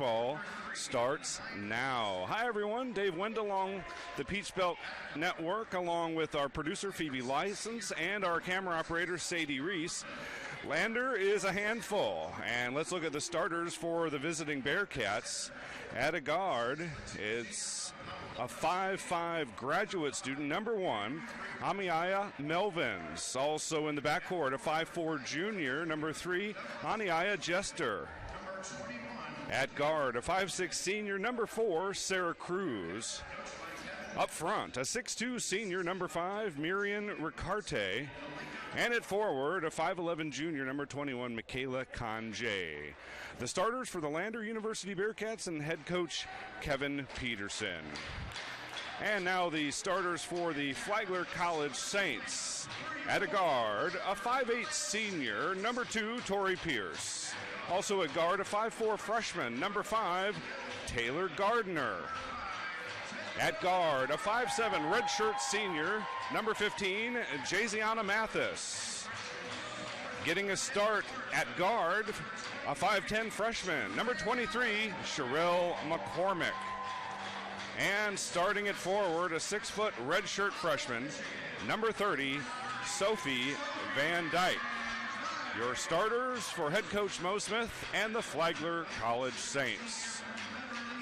Baseball starts now. Hi, everyone. Dave Wendell along the Peach Belt Network, along with our producer, Phoebe License, and our camera operator, Sadie Reese. Lander is a handful, and let's look at the starters for the visiting Bearcats. At a guard, it's a 5'5 graduate student, number 1, Amiaya Melvins. Also in the backcourt, a 5'4 junior, number 3, Aniaya Jester. At guard, a 5'6 senior, number 4, Sarah Cruz. Up front, a 6'2 senior, number 5, Miriam Ricarte. And at forward, a 5'11 junior, number 21, Michaela Conjay. The starters for the Lander University Bearcats and head coach Kevin Peterson. And now the starters for the Flagler College Saints. At a guard, a 5'8 senior, number 2, Tori Pierce. Also at guard, a 5'4 freshman, number 5, Taylor Gardner. At guard, a 5'7 redshirt senior, number 15, Jayziana Mathis. Getting a start at guard, a 5'10 freshman, number 23, Sherelle McCormick. And starting at forward, a 6-foot redshirt freshman, number 30, Sophie Van Dyke. Your starters for head coach Mo Smith and the Flagler College Saints.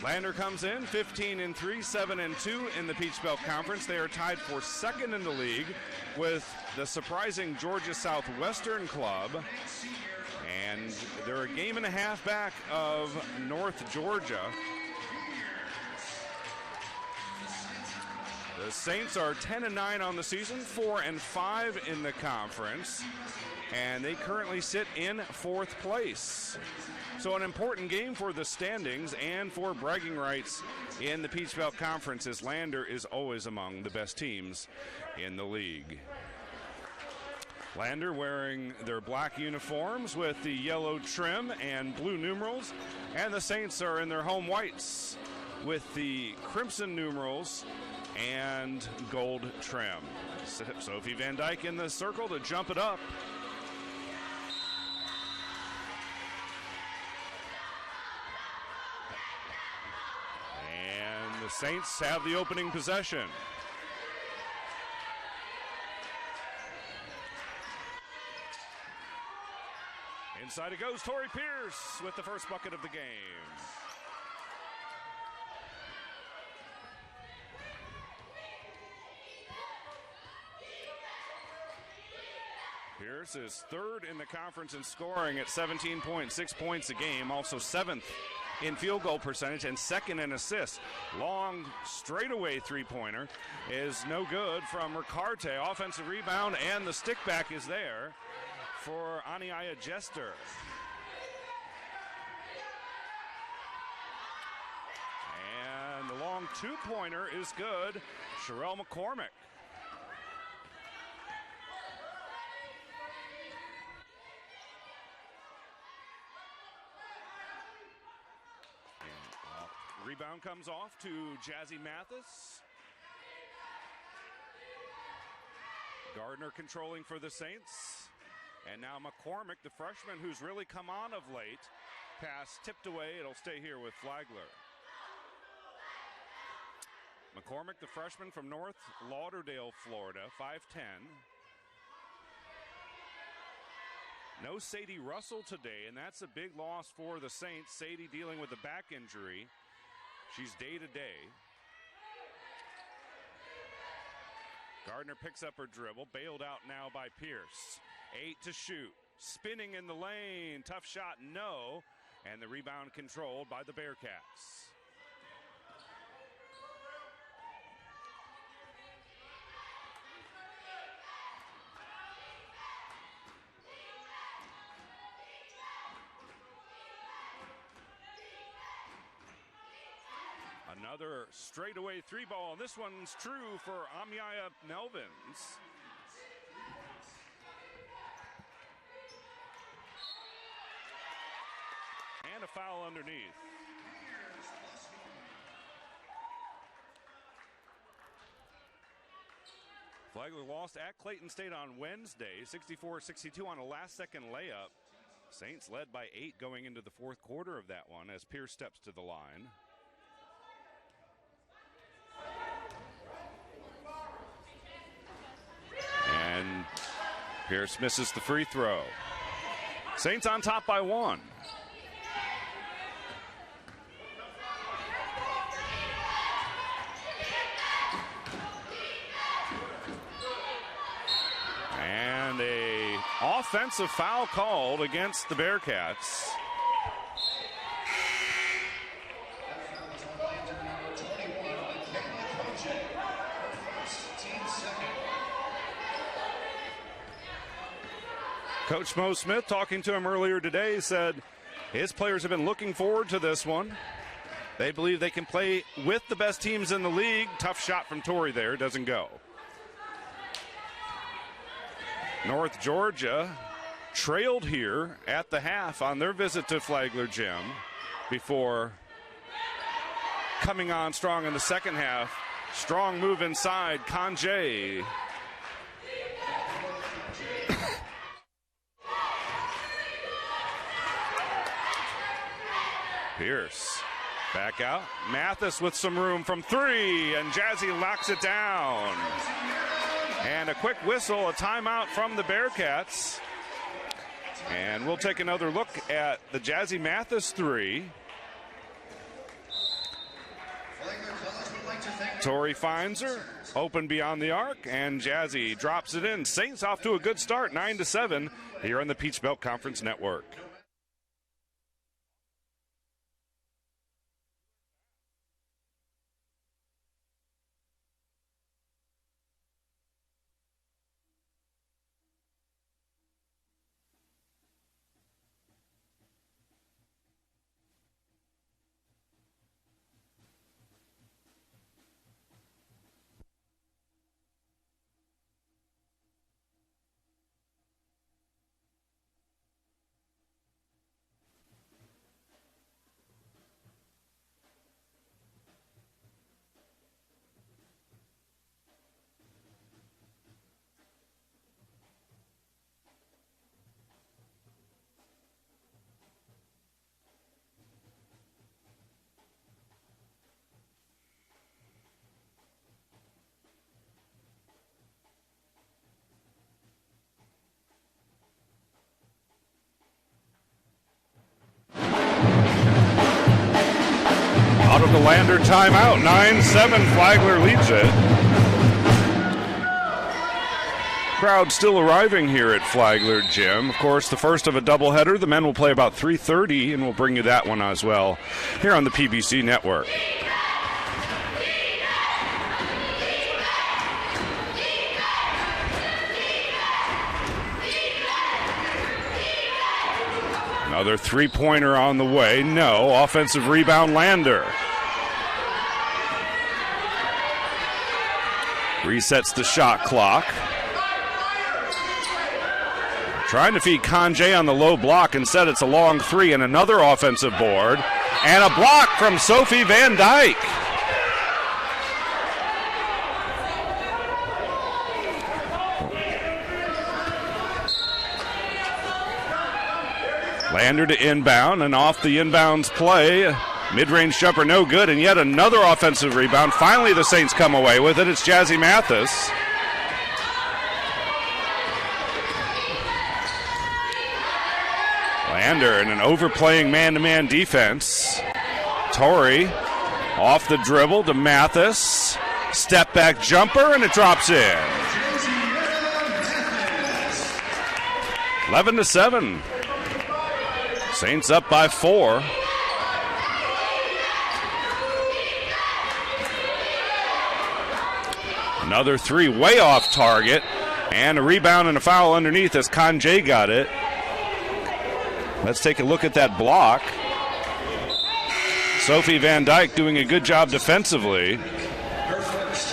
Lander comes in 15-3, 7-2 in the Peach Belt Conference. They are tied for second in the league with the surprising Georgia Southwestern club. And they're a game and a half back of North Georgia. The Saints are 10-9 on the season, 4-5 in the conference. And they currently sit in 4th place. So an important game for the standings and for bragging rights in the Peach Belt Conference, as Lander is always among the best teams in the league. Lander wearing their black uniforms with the yellow trim and blue numerals, and the Saints are in their home whites with the crimson numerals and gold trim. Sophie Van Dyke in the circle to jump it up. And the Saints have the opening possession. Inside it goes, Tori Pierce with the first bucket of the game. Pierce is third in the conference in scoring at 17.6 points a game, also 7th in field goal percentage and 2nd in assists. Long straightaway three-pointer is no good from Ricarte. Offensive rebound, and the stick back is there for Aniaya Jester. And the long two-pointer is good. Sherelle McCormick. Rebound comes off to Jazzy Mathis. Gardner controlling for the Saints. And now McCormick, the freshman who's really come on of late. Pass tipped away. It'll stay here with Flagler. McCormick, the freshman from North Lauderdale, Florida, 5'10". No Sadie Russell today, and that's a big loss for the Saints. Sadie dealing with a back injury. She's day-to-day. Gardner picks up her dribble, bailed out now by Pierce. 8 to shoot. Spinning in the lane. Tough shot, no. And the rebound controlled by the Bearcats. Another straightaway three ball, and this one's true for Amiaya Melvins. And a foul underneath. Flagler lost at Clayton State on Wednesday, 64-62 on a last-second layup. Saints led by 8 going into the fourth quarter of that one as Pierce steps to the line. And Pierce misses the free throw. Saints on top by 1. And a offensive foul called against the Bearcats. Coach Mo Smith, talking to him earlier today, said his players have been looking forward to this one. They believe they can play with the best teams in the league. Tough shot from Torrey there, doesn't go. North Georgia trailed here at the half on their visit to Flagler Gym before coming on strong in the second half. Strong move inside, Conjay. Pierce back out. Mathis with some room from 3, and Jazzy locks it down. And a quick whistle, a timeout from the Bearcats. And we'll take another look at the Jazzy Mathis 3. Torrey finds her, open beyond the arc, and Jazzy drops it in. Saints off to a good start, 9-7 here on the Peach Belt Conference Network. Out of the Lander timeout, 9-7, Flagler leads it. Crowd still arriving here at Flagler Gym. Of course, the first of a doubleheader. The men will play about 3:30, and we'll bring you that one as well here on the PBC Network. Another three-pointer on the way. No. Offensive rebound, Lander. Resets the shot clock. Trying to feed Conjay on the low block. Instead, it's a long 3 and another offensive board. And a block from Sophie Van Dyke. Lander to inbound, and off the inbounds play. Mid-range jumper no good, and yet another offensive rebound. Finally, the Saints come away with it. It's Jazzy Mathis. Lander in an overplaying man-to-man defense. Torrey off the dribble to Mathis. Step back jumper, and it drops in. 11-7. Saints up by 4. Another 3 way off target, and a rebound and a foul underneath as Conjay got it. Let's take a look at that block. Sophie Van Dyke doing a good job defensively,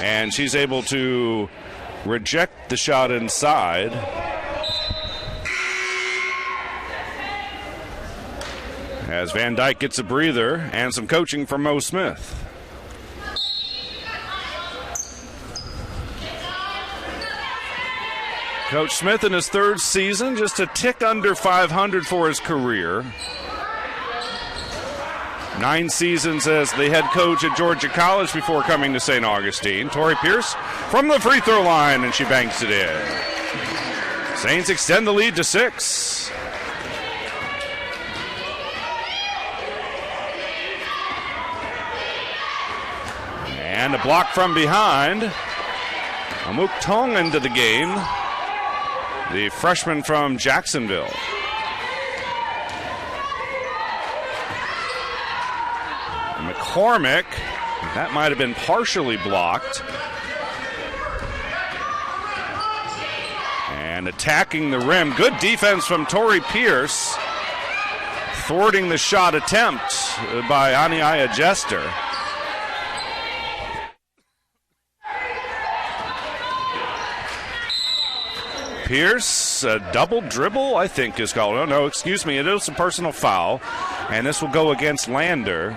and she's able to reject the shot inside. As Van Dyke gets a breather and some coaching from Mo Smith. Coach Smith in his third season, just a tick under 500 for his career. 9 seasons as the head coach at Georgia College before coming to St. Augustine. Tori Pierce from the free throw line, and she banks it in. Saints extend the lead to 6. And a block from behind. Amuk Tong into the game, the freshman from Jacksonville. McCormick, that might have been partially blocked. And attacking the rim. Good defense from Tori Pierce, thwarting the shot attempt by Aniaya Jester. Pierce, a double dribble, I think is called. Oh, no, excuse me, it is a personal foul, and this will go against Lander.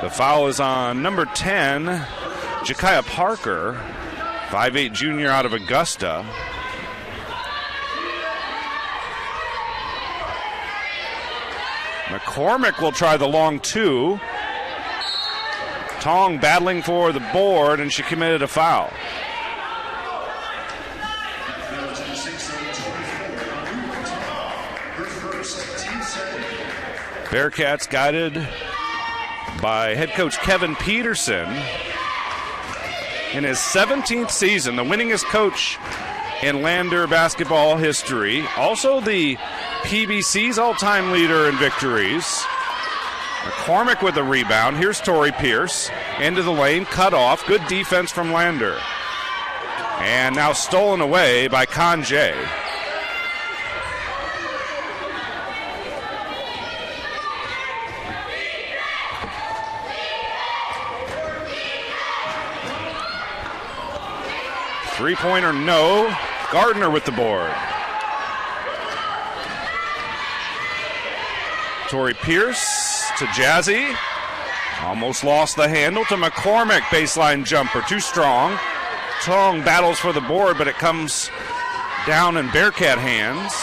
The foul is on number 10, Jakaya Parker, 5'8" junior out of Augusta. McCormick will try the long 2. Tong battling for the board, and she committed a foul. Bearcats guided by head coach Kevin Peterson in his 17th season, the winningest coach in Lander basketball history. Also the PBC's all-time leader in victories. McCormick with a rebound. Here's Tori Pierce into the lane, cut off. Good defense from Lander. And now stolen away by Conjay. Three-pointer, no. Gardner with the board. Tori Pierce to Jazzy. Almost lost the handle to McCormick. Baseline jumper, too strong. Tong battles for the board, but it comes down in Bearcat hands.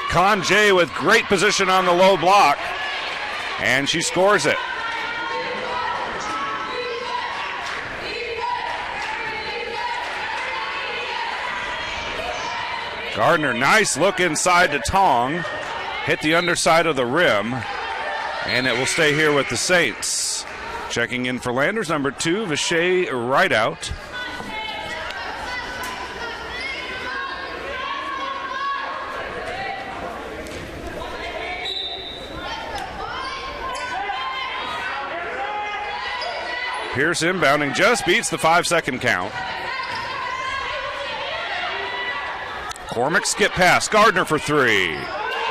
Conjay with great position on the low block, and she scores it. Gardner, nice look inside to Tong. Hit the underside of the rim, and it will stay here with the Saints. Checking in for Landers, number 2, Vishay Rideout. Pierce inbounding, just beats the 5-second count. Cormick skip pass, Gardner for 3.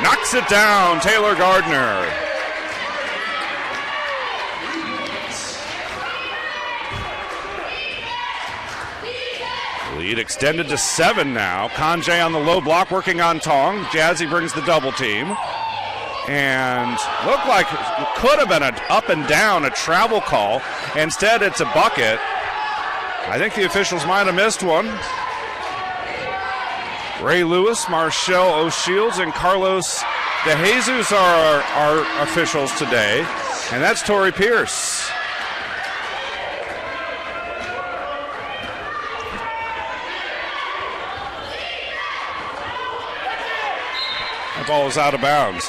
Knocks it down, Taylor Gardner. Lead extended to 7 now. Conjay on the low block working on Tong. Jazzy brings the double team. And looked like it could have been an up and down, a travel call. Instead, it's a bucket. I think the officials might have missed one. Ray Lewis, Marshall O'Shields, and Carlos De Jesus are our officials today. And that's Tori Pierce. That ball is out of bounds.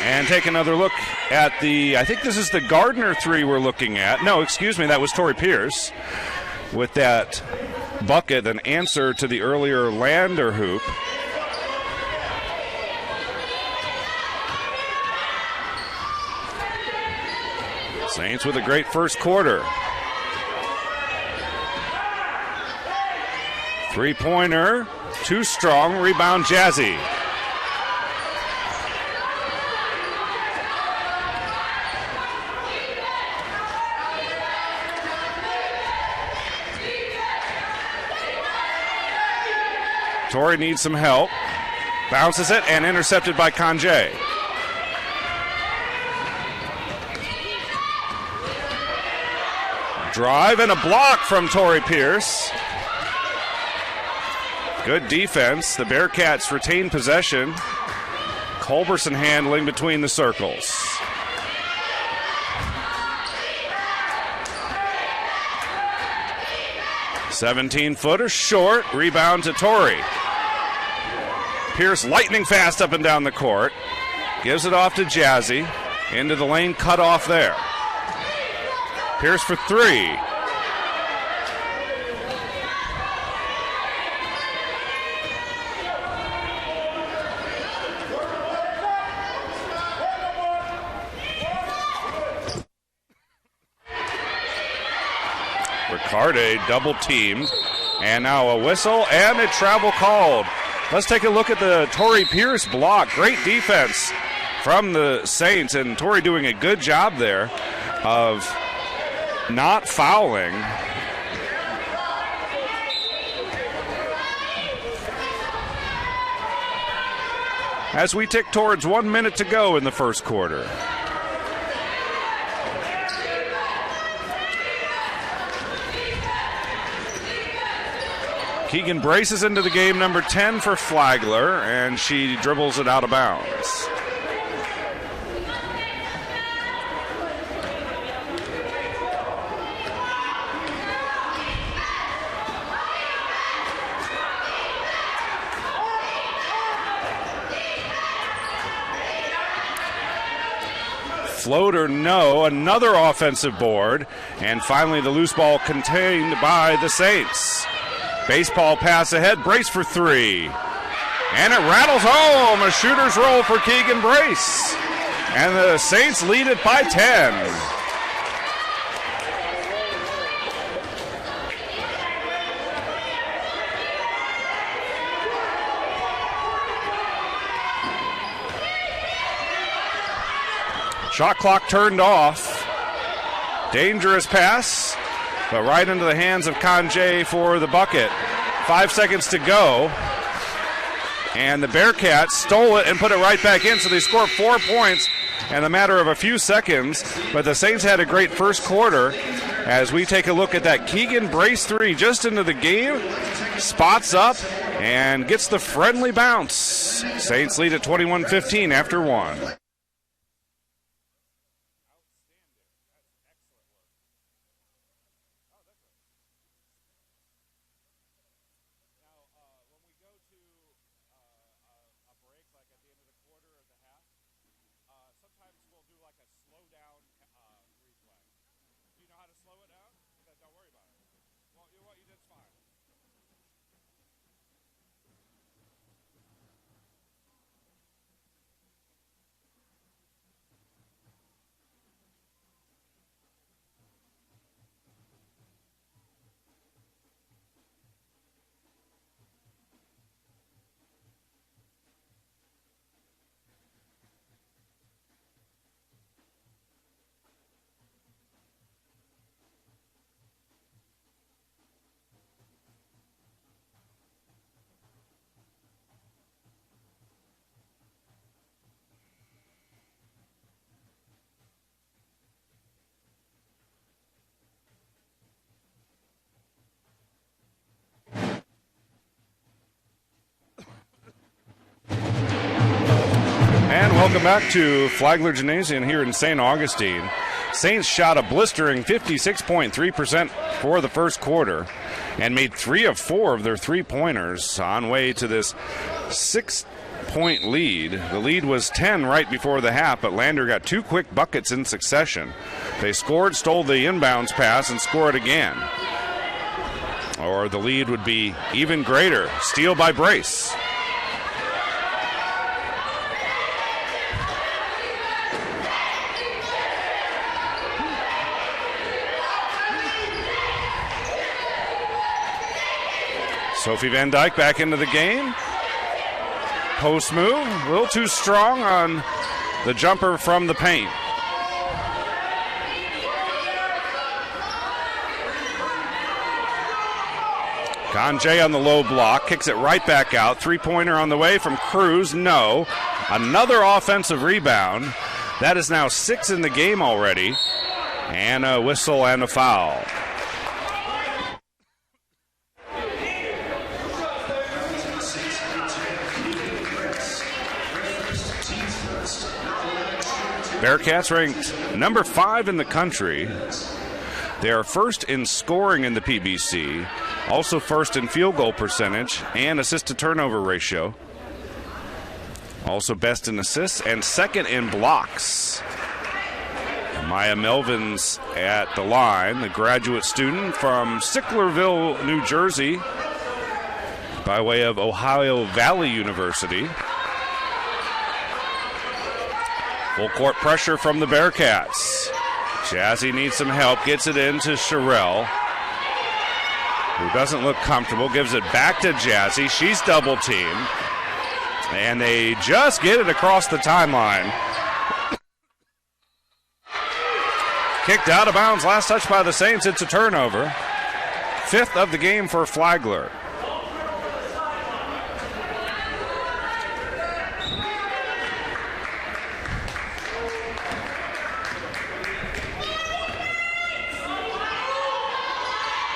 And take another look at I think this is the Gardner 3 we're looking at. No, excuse me, that was Tori Pierce with that bucket, an answer to the earlier Lander hoop. Saints with a great first quarter. Three-pointer, too strong, rebound Jazzy. Tori needs some help. Bounces it and intercepted by Conjay. Drive and a block from Tori Pierce. Good defense. The Bearcats retain possession. Culberson handling between the circles. "17-footer short. Rebound to Tori. Pierce lightning fast up and down the court. Gives it off to Jazzy. Into the lane, cut off there. Pierce for three. Riccardi double teamed. And now a whistle and a travel called. Let's take a look at the Tori Pierce block. Great defense from the Saints, and Tori doing a good job there of not fouling. As we tick towards 1 minute to go in the first quarter. Keegan braces into the game, number 10 for Flagler, and she dribbles it out of bounds. Floater, no. Another offensive board. And finally the loose ball contained by the Saints. Baseball pass ahead. Brace for three. And it rattles home. A shooter's roll for Keegan Brace. And the Saints lead it by 10. Shot clock turned off. Dangerous pass, but right into the hands of Conjay for the bucket. 5 seconds to go. And the Bearcats stole it and put it right back in, so they scored 4 points in a matter of a few seconds. But the Saints had a great first quarter. As we take a look at that Keegan Brace three just into the game. Spots up and gets the friendly bounce. Saints lead at 21-15 after one. Welcome back to Flagler Gymnasium here in St. Augustine. Saints shot a blistering 56.3% for the first quarter and made 3 of 4 of their three-pointers on way to this 6-point lead. The lead was 10 right before the half, but Lander got 2 quick buckets in succession. They scored, stole the inbounds pass, and scored again. Or the lead would be even greater. Steal by Brace. Sophie Van Dyke back into the game. Post move, a little too strong on the jumper from the paint. Conjay on the low block, kicks it right back out. Three-pointer on the way from Cruz, no. Another offensive rebound. That is now 6 in the game already. And a whistle and a foul. Bearcats ranked number 5 in the country. They are first in scoring in the PBC, also first in field goal percentage and assist-to-turnover ratio. Also best in assists and second in blocks. Maya Melvin's at the line, the graduate student from Sicklerville, New Jersey, by way of Ohio Valley University. Full court pressure from the Bearcats. Jazzy needs some help, gets it into Sherelle, who doesn't look comfortable, gives it back to Jazzy. She's double teamed, and they just get it across the timeline. Kicked out of bounds, last touch by the Saints. It's a turnover. 5th of the game for Flagler.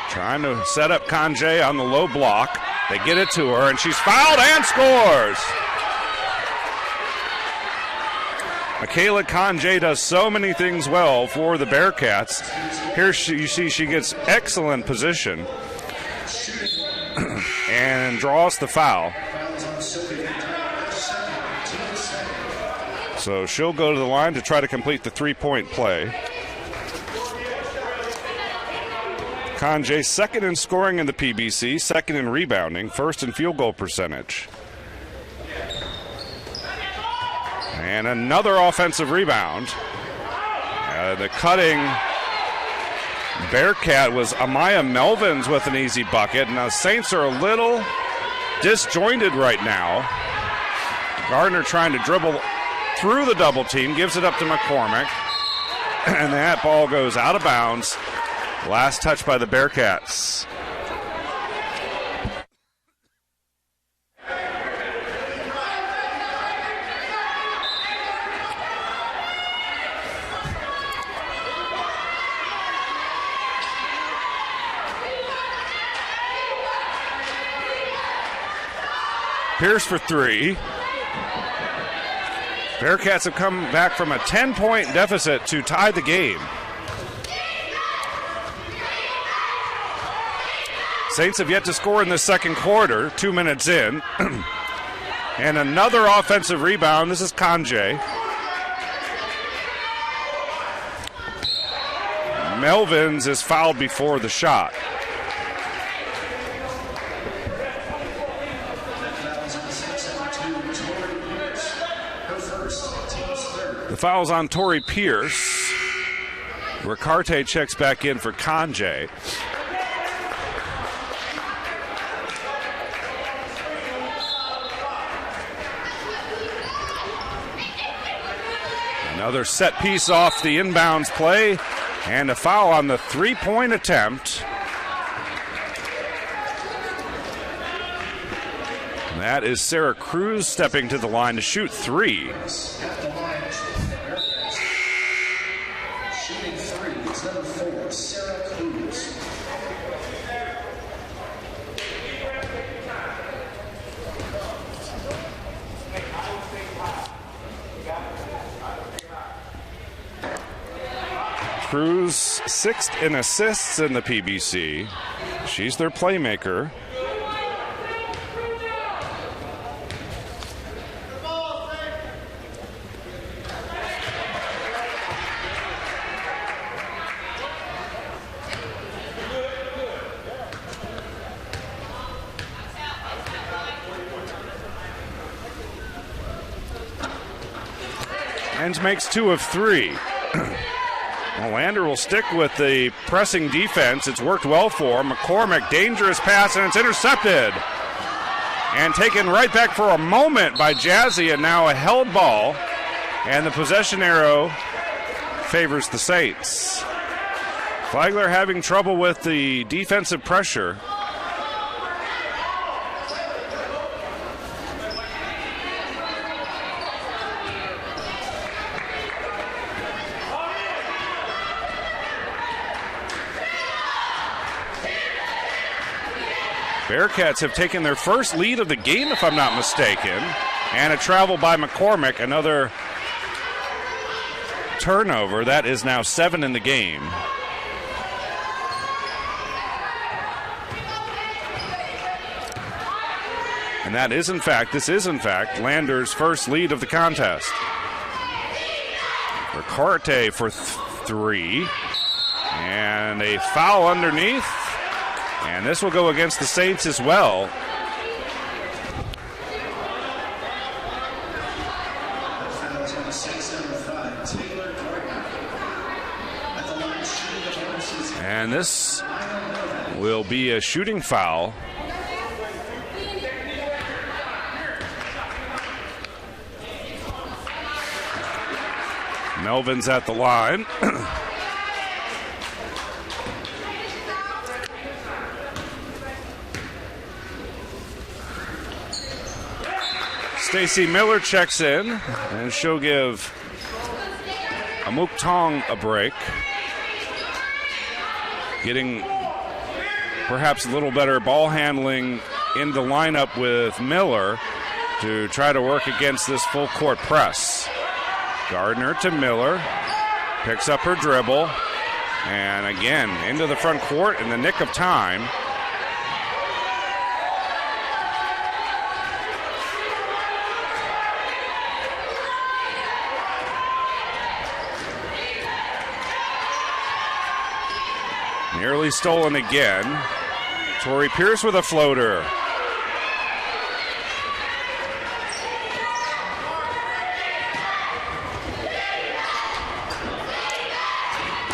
Trying to set up Conjay on the low block. They get it to her, and she's fouled and scores. Michaela Conjay does so many things well for the Bearcats. Here you see she gets excellent position and draws the foul. So she'll go to the line to try to complete the three-point play. Conjay second in scoring in the PBC, second in rebounding, first in field goal percentage. And another offensive rebound. The cutting Bearcat was Amaya Melvins with an easy bucket. Now the Saints are a little disjointed right now. Gardner trying to dribble through the double team, gives it up to McCormick. And that ball goes out of bounds. Last touch by the Bearcats. Pierce for three. Bearcats have come back from a 10-point deficit to tie the game. Saints have yet to score in the second quarter, 2 minutes in. And another offensive rebound. This is Conjay. Melvins is fouled before the shot. The foul's on Tori Pierce. Ricarte checks back in for Conjay. Another set piece off the inbounds play, and a foul on the three-point attempt. And that is Sarah Cruz stepping to the line to shoot three. Shooting three is number 4, Sarah Cruz. Cruz, 6th in assists in the PBC. She's their playmaker. And makes 2 of 3. Lander will stick with the pressing defense. It's worked well for him. McCormick, dangerous pass, and it's intercepted. And taken right back for a moment by Jazzy, and now a held ball. And the possession arrow favors the Saints. Flagler having trouble with the defensive pressure. Bearcats have taken their first lead of the game, if I'm not mistaken. And a travel by McCormick, another turnover. That is now 7 in the game. And that is, this is in fact, Lander's first lead of the contest. Ricarte for 3. And a foul underneath. And this will go against the Saints as well. And this will be a shooting foul. Melvin's at the line. Stacy Miller checks in, and she'll give Amuk Tong a break. Getting perhaps a little better ball handling in the lineup with Miller to try to work against this full court press. Gardner to Miller, picks up her dribble, and again into the front court in the nick of time. Nearly stolen again. Tori Pierce with a floater.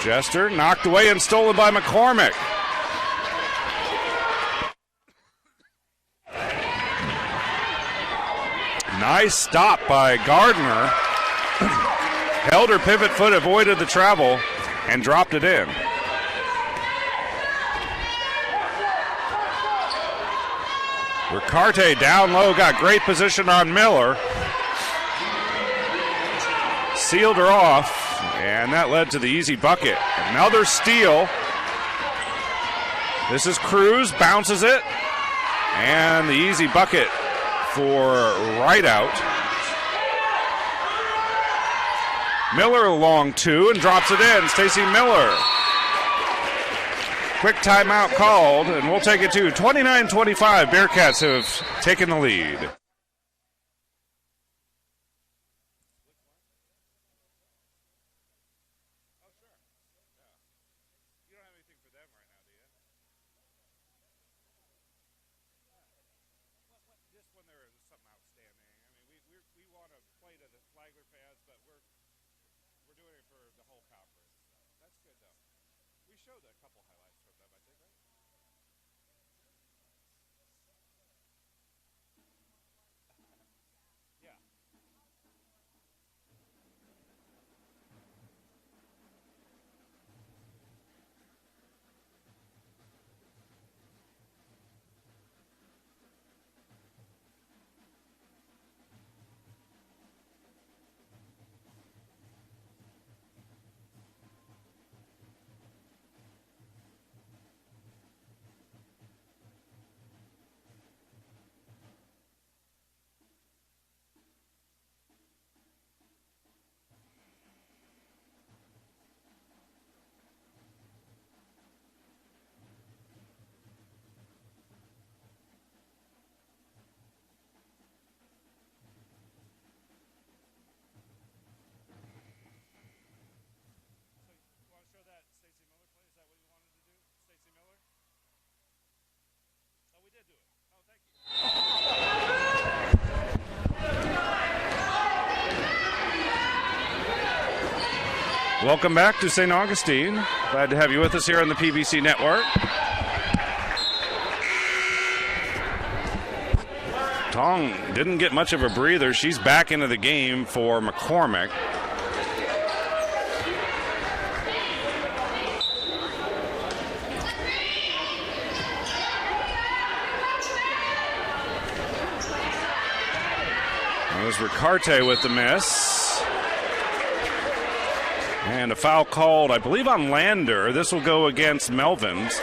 Jester knocked away and stolen by McCormick. Nice stop by Gardner. Held her pivot foot, avoided the travel, and dropped it in. Ricarte down low, got great position on Miller. Sealed her off. And that led to the easy bucket. Another steal. This is Cruz, bounces it. And the easy bucket for Rideout. Miller along 2 and drops it in. Stacy Miller. Quick timeout called, and we'll take it to 29-25. Bearcats have taken the lead. We want to play to the Flagler fans, but we're doing it for the whole conference. That's good, though. We showed a couple highlights from them, I think, right? Yeah. Welcome back to St. Augustine. Glad to have you with us here on the PBC Network. Tong didn't get much of a breather. She's back into the game for McCormick. There's Ricarte with the miss. And a foul called, I believe, on Lander. This will go against Melvin's.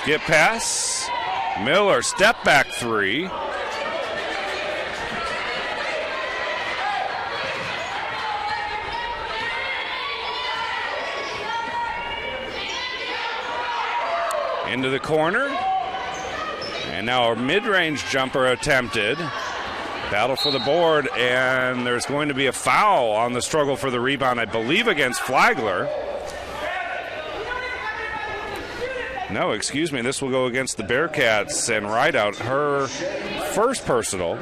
Skip pass. Miller, step back three. Into the corner. And now a mid-range jumper attempted. Battle for the board, and there's going to be a foul on the struggle for the rebound, I believe, against Flagler. No, excuse me, this will go against the Bearcats and Rideout, her first personal.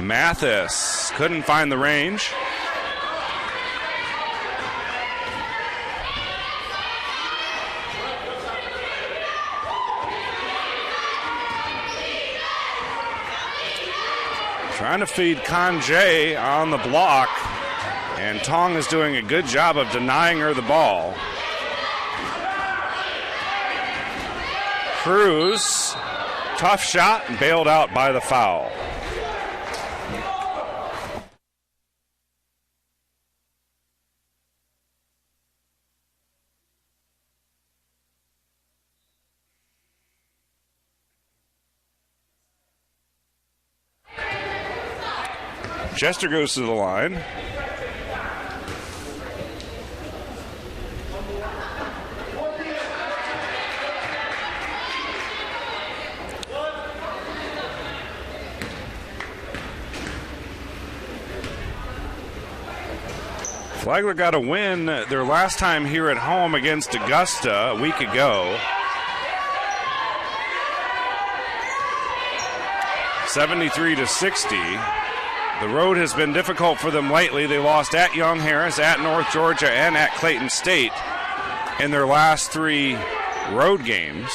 Mathis couldn't find the range. Trying to feed Kanjay on the block, and Tong is doing a good job of denying her the ball. Cruz, tough shot, bailed out by the foul. Chester goes to the line. Flagler got a win their last time here at home against Augusta a week ago. 73-60. The road has been difficult for them lately. They lost at Young Harris, at North Georgia, and at Clayton State in their last three road games.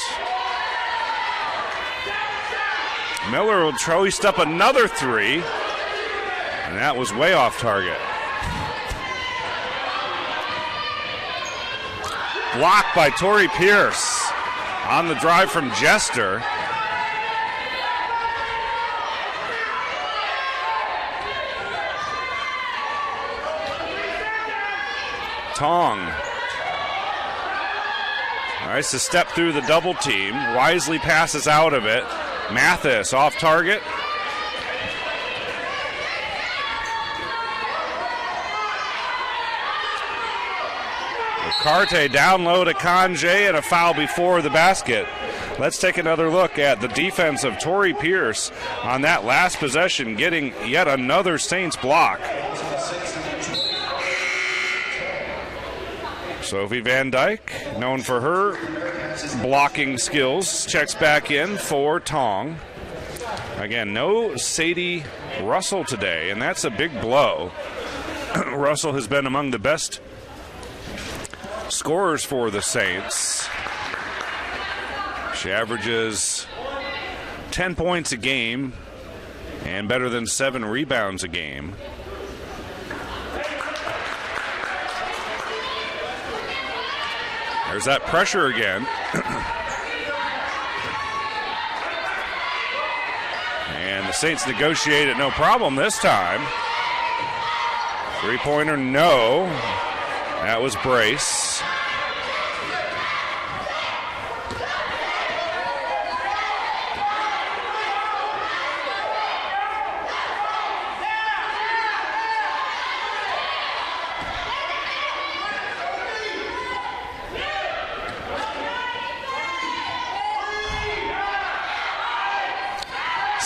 Miller will hoist up another three, and that was way off target. Blocked by Tori Pierce on the drive from Jester. Tong. Nice to step through the double team. Wisely passes out of it. Mathis off target. Carte down low to Kanjay and a foul before the basket. Let's take another look at the defense of Tori Pierce on that last possession, getting yet another Saints block. Sophie Van Dyke, known for her blocking skills, checks back in for Tong. Again, no Sadie Russell today, and that's a big blow. Russell has been among the best scorers for the Saints. She averages 10 points a game and better than 7 rebounds a game. There's that pressure again. And the Saints negotiate it no problem this time. Three-pointer, no. That was Brace.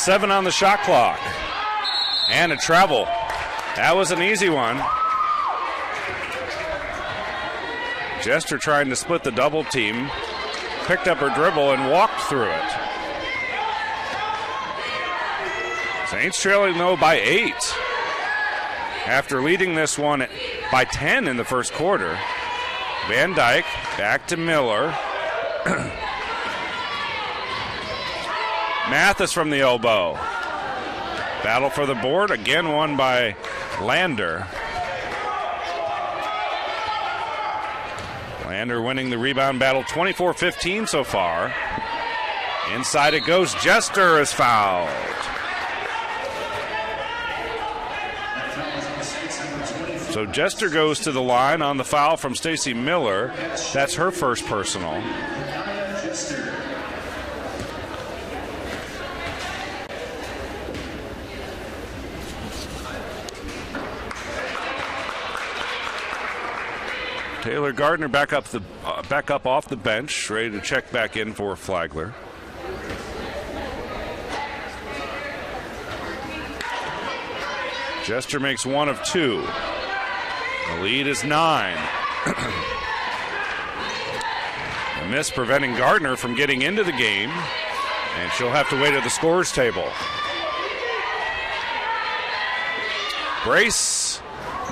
Seven on the shot clock. And a travel. That was an easy one. Jester trying to split the double team. Picked up her dribble and walked through it. Saints trailing though by 8. After leading this one by 10 in the first quarter. Van Dyke back to Miller. Mathis from the elbow. Battle for the board, again won by Lander. Lander winning the rebound battle 24-15 so far. Inside it goes. Jester is fouled. So Jester goes to the line on the foul from Stacy Miller. That's her first personal. Taylor Gardner back up off the bench, ready to check back in for Flagler. Jester makes one of two. The lead is 9. A miss preventing Gardner from getting into the game, and she'll have to wait at the scores table. Brace,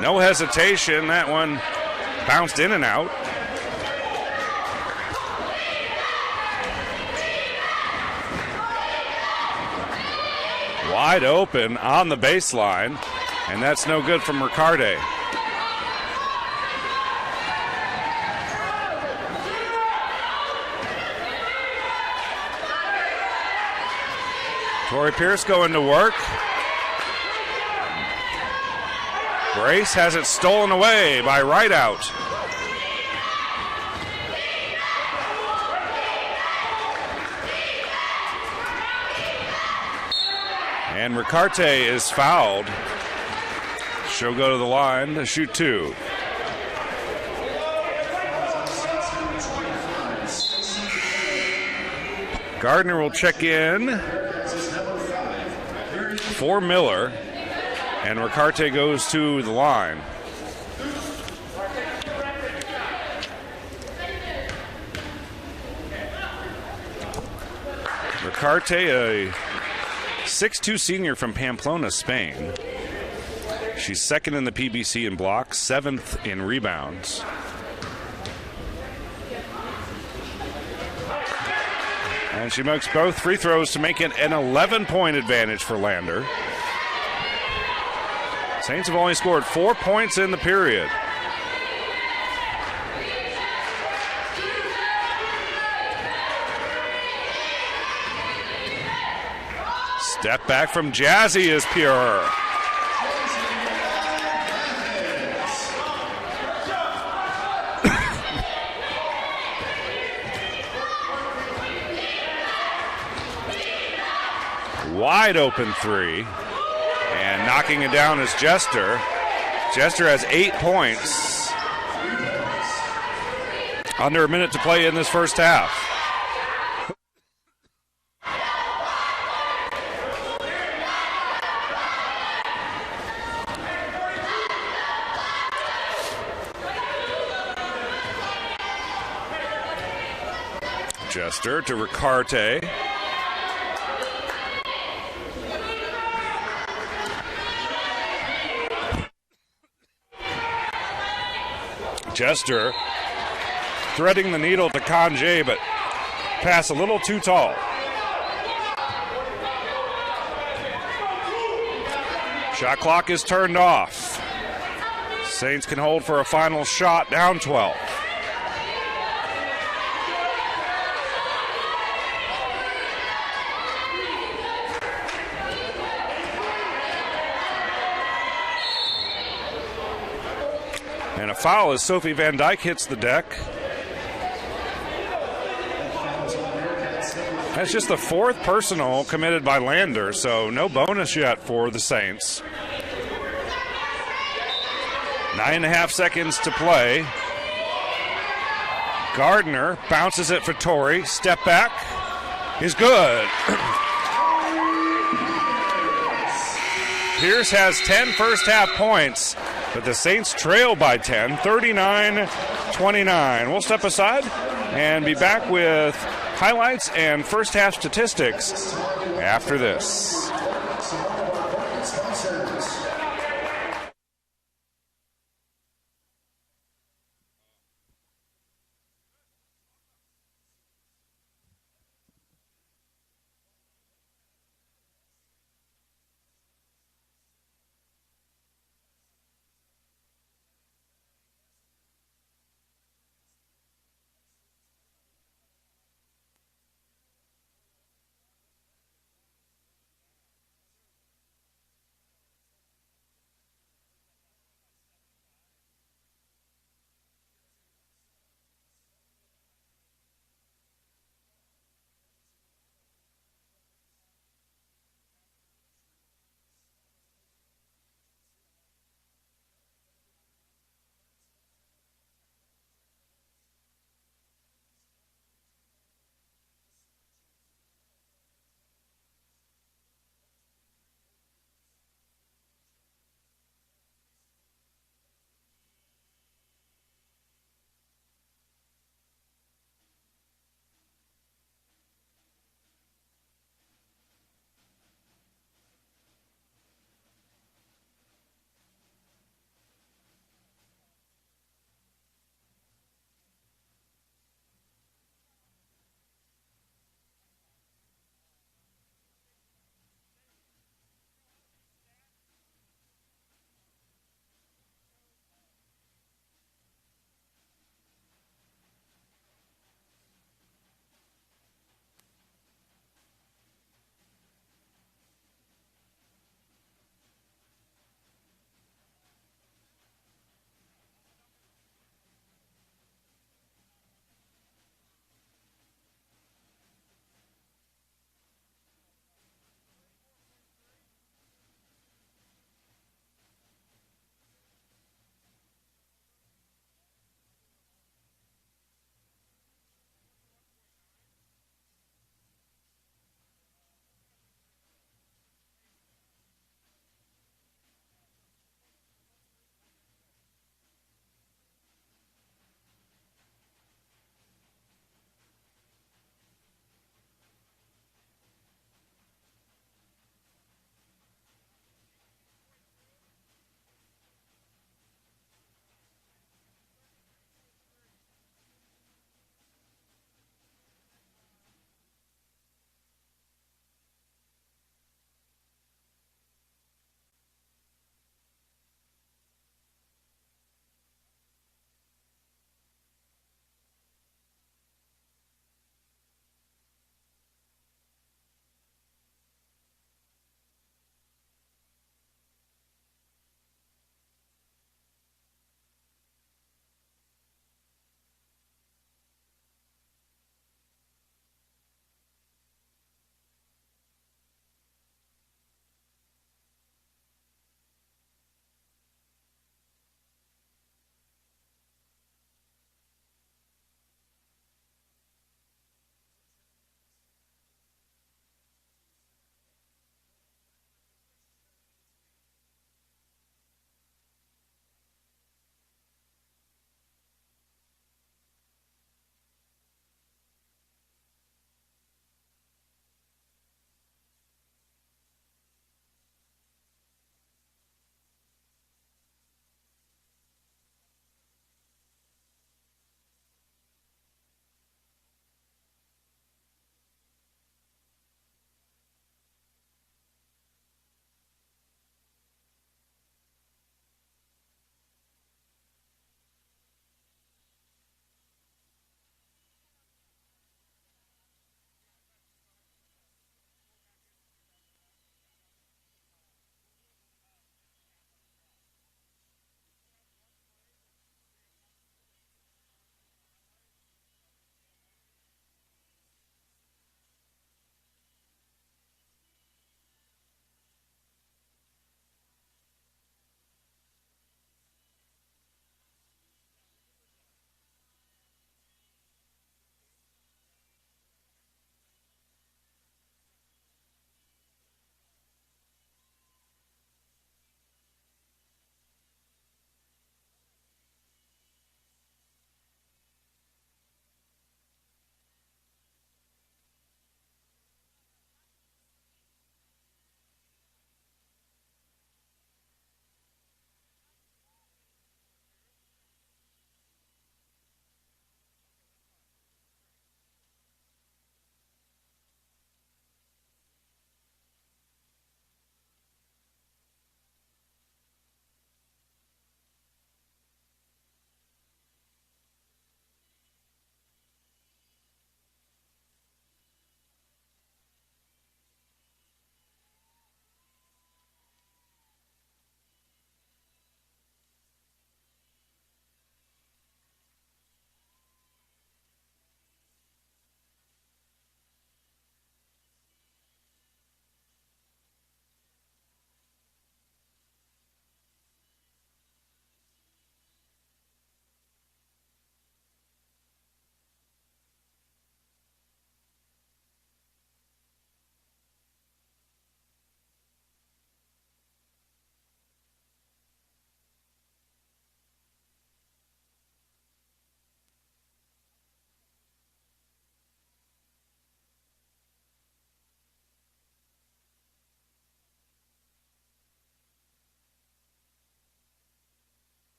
no hesitation. That one bounced in and out. Wide open on the baseline, and that's no good from Ricarte. Tori Pierce going to work. Brace has it stolen away by Rideout. And Ricarte is fouled. She'll go to the line to shoot two. Gardner will check in for Miller, and Ricarte goes to the line. Ricarte, a 6'2" senior from Pamplona, Spain. She's second in the PBC in blocks, 7th in rebounds. And she makes both free throws to make it an 11-point advantage for Lander. Saints have only scored 4 points in the period. Step back from Jazzy is pure. Wide open three, and knocking it down is Jester. Jester has 8 points. Under a minute to play in this first half. Jester to Ricarte. Jester threading the needle to Conjay, but pass a little too tall. Shot clock is turned off. Saints can hold for a final shot, down 12. And a foul as Sophie Van Dyke hits the deck. That's just the 4th personal committed by Lander, so no bonus yet for the Saints. 9.5 seconds to play. Gardner bounces it for Torrey. Step back is good. Pierce has 10 first half points, but the Saints trail by 10, 39-29. We'll step aside and be back with highlights and first half statistics after this.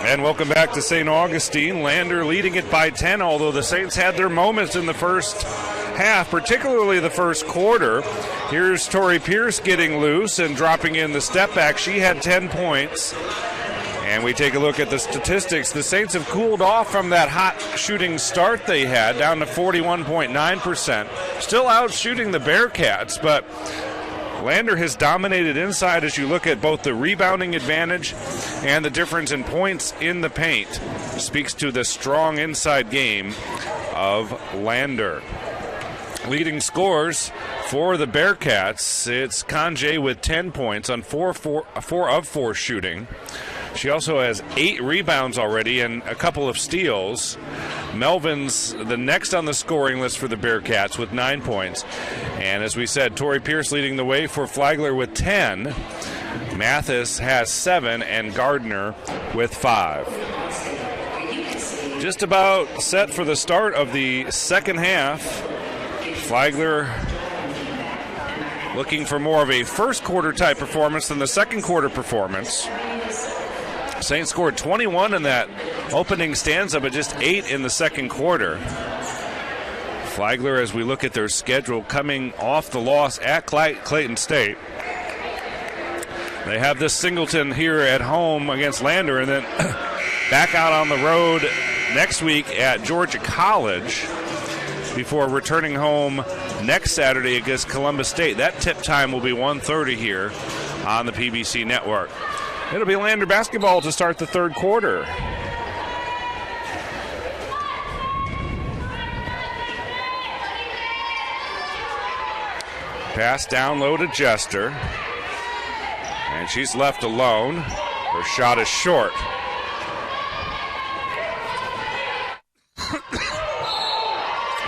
And welcome back to St. Augustine. Lander leading it by 10, although the Saints had their moments in the first half, particularly the first quarter. Here's Tori Pierce getting loose and dropping in the step back. She had 10 points. And we take a look at the statistics. The Saints have cooled off from that hot shooting start they had, down to 41.9%. Still out shooting the Bearcats, but Lander has dominated inside as you look at both the rebounding advantage and the difference in points in the paint. Speaks to the strong inside game of Lander. Leading scores for the Bearcats, it's Conjay with 10 points on 4 of 4 shooting. She also has 8 rebounds already and a couple of steals. Melvin's the next on the scoring list for the Bearcats with 9 points. And as we said, Tori Pierce leading the way for Flagler with 10. Mathis has 7 and Gardner with 5. Just about set for the start of the second half. Flagler looking for more of a first quarter type performance than the second quarter performance. Saints scored 21 in that opening stanza, but just 8 in the second quarter. Flagler, as we look at their schedule, coming off the loss at Clayton State. They have this Singleton here at home against Lander, and then back out on the road next week at Georgia College before returning home next Saturday against Columbus State. That tip time will be 1:30 here on the PBC Network. It'll be Lander basketball to start the third quarter. Pass down low to Jester. And she's left alone. Her shot is short.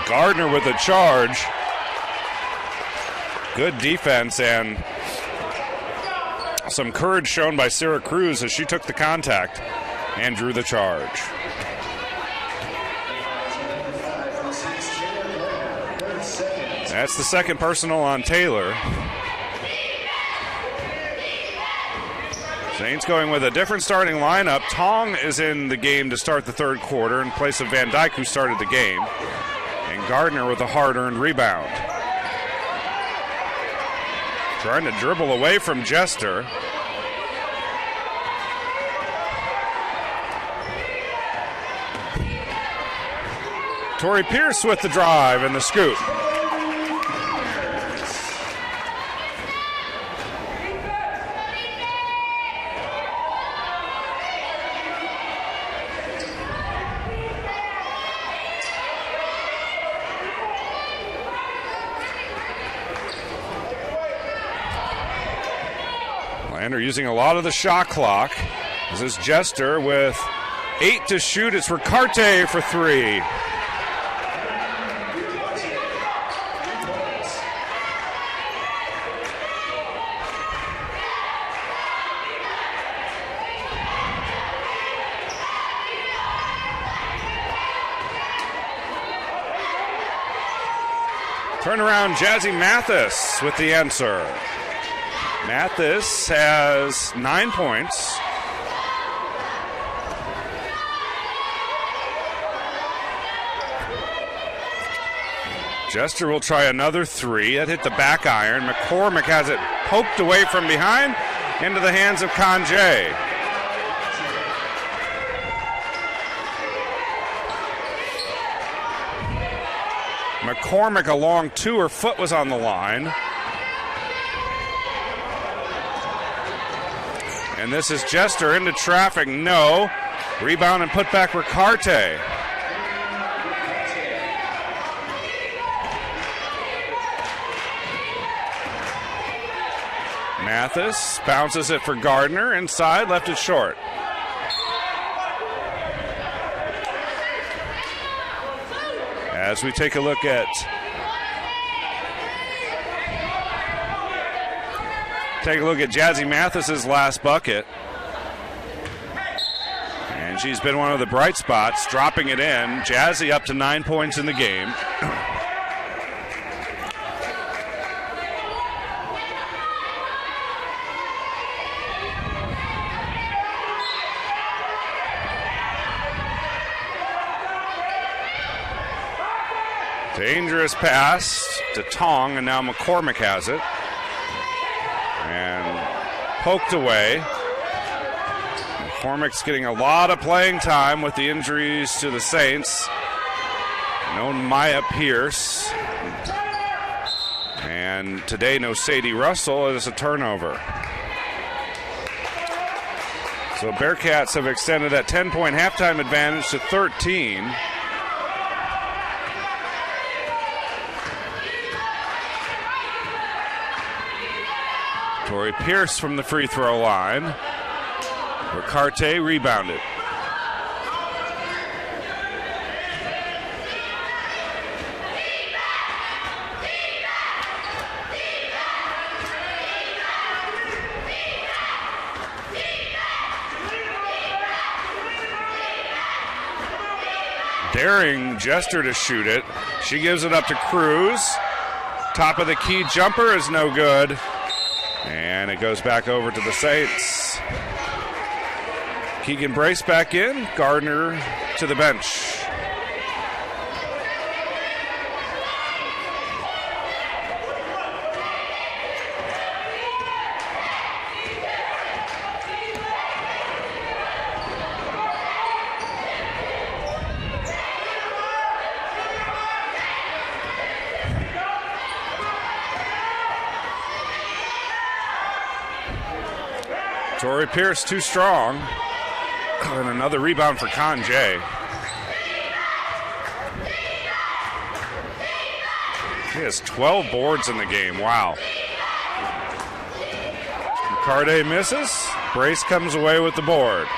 Gardner with a charge. Good defense and some courage shown by Sarah Cruz as she took the contact and drew the charge. That's the second personal on Taylor. Saints going with a different starting lineup. Tong is in the game to start the third quarter in place of Van Dyke, who started the game. And Gardner with a hard-earned rebound. Trying to dribble away from Jester. Tori Pierce with the drive and the scoop. Lander using a lot of the shot clock. This is Jester with 8 to shoot. It's Ricarte for 3. Turnaround, Jazzy Mathis with the answer. Mathis has 9 points. Jester will try another 3. That hit the back iron. McCormick has it poked away from behind into the hands of Conjay. McCormick a long 2. Her foot was on the line. And this is Jester into traffic. No. Rebound and put back Ricarte. Mathis bounces it for Gardner. Inside, left it short. As we take a look at Jazzy Mathis's last bucket. And she's been one of the bright spots, dropping it in. Jazzy up to 9 points in the game. Dangerous pass to Tong, and now McCormick has it. And poked away. McCormick's getting a lot of playing time with the injuries to the Saints. No Maya Pierce. And today, no Sadie Russell. It is a turnover. So Bearcats have extended that 10-point halftime advantage to 13. Tori Pierce from the free throw line. Ricarte rebounded. Daring Jester to shoot it. She gives it up to Cruz. Top of the key jumper is no good. And it goes back over to the Saints. Keegan Brace back in. Gardner to the bench. Tori Pierce too strong. And another rebound for Conjay. He has 12 boards in the game. Wow. Ricarte misses. Brace comes away with the board.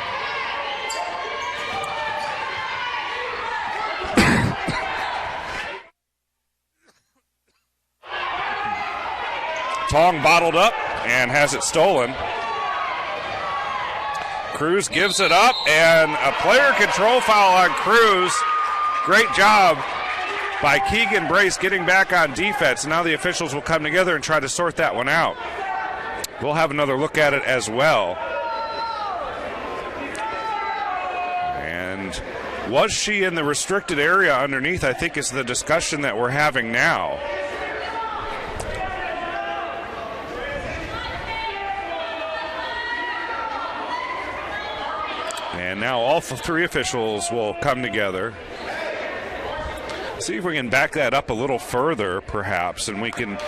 Tong bottled up and has it stolen. Cruz gives it up, and a player control foul on Cruz. Great job by Keegan Brace getting back on defense. Now the officials will come together and try to sort that one out. We'll have another look at it as well. And was she in the restricted area underneath, I think is the discussion that we're having now. And now all three officials will come together. See if we can back that up a little further, perhaps, and we can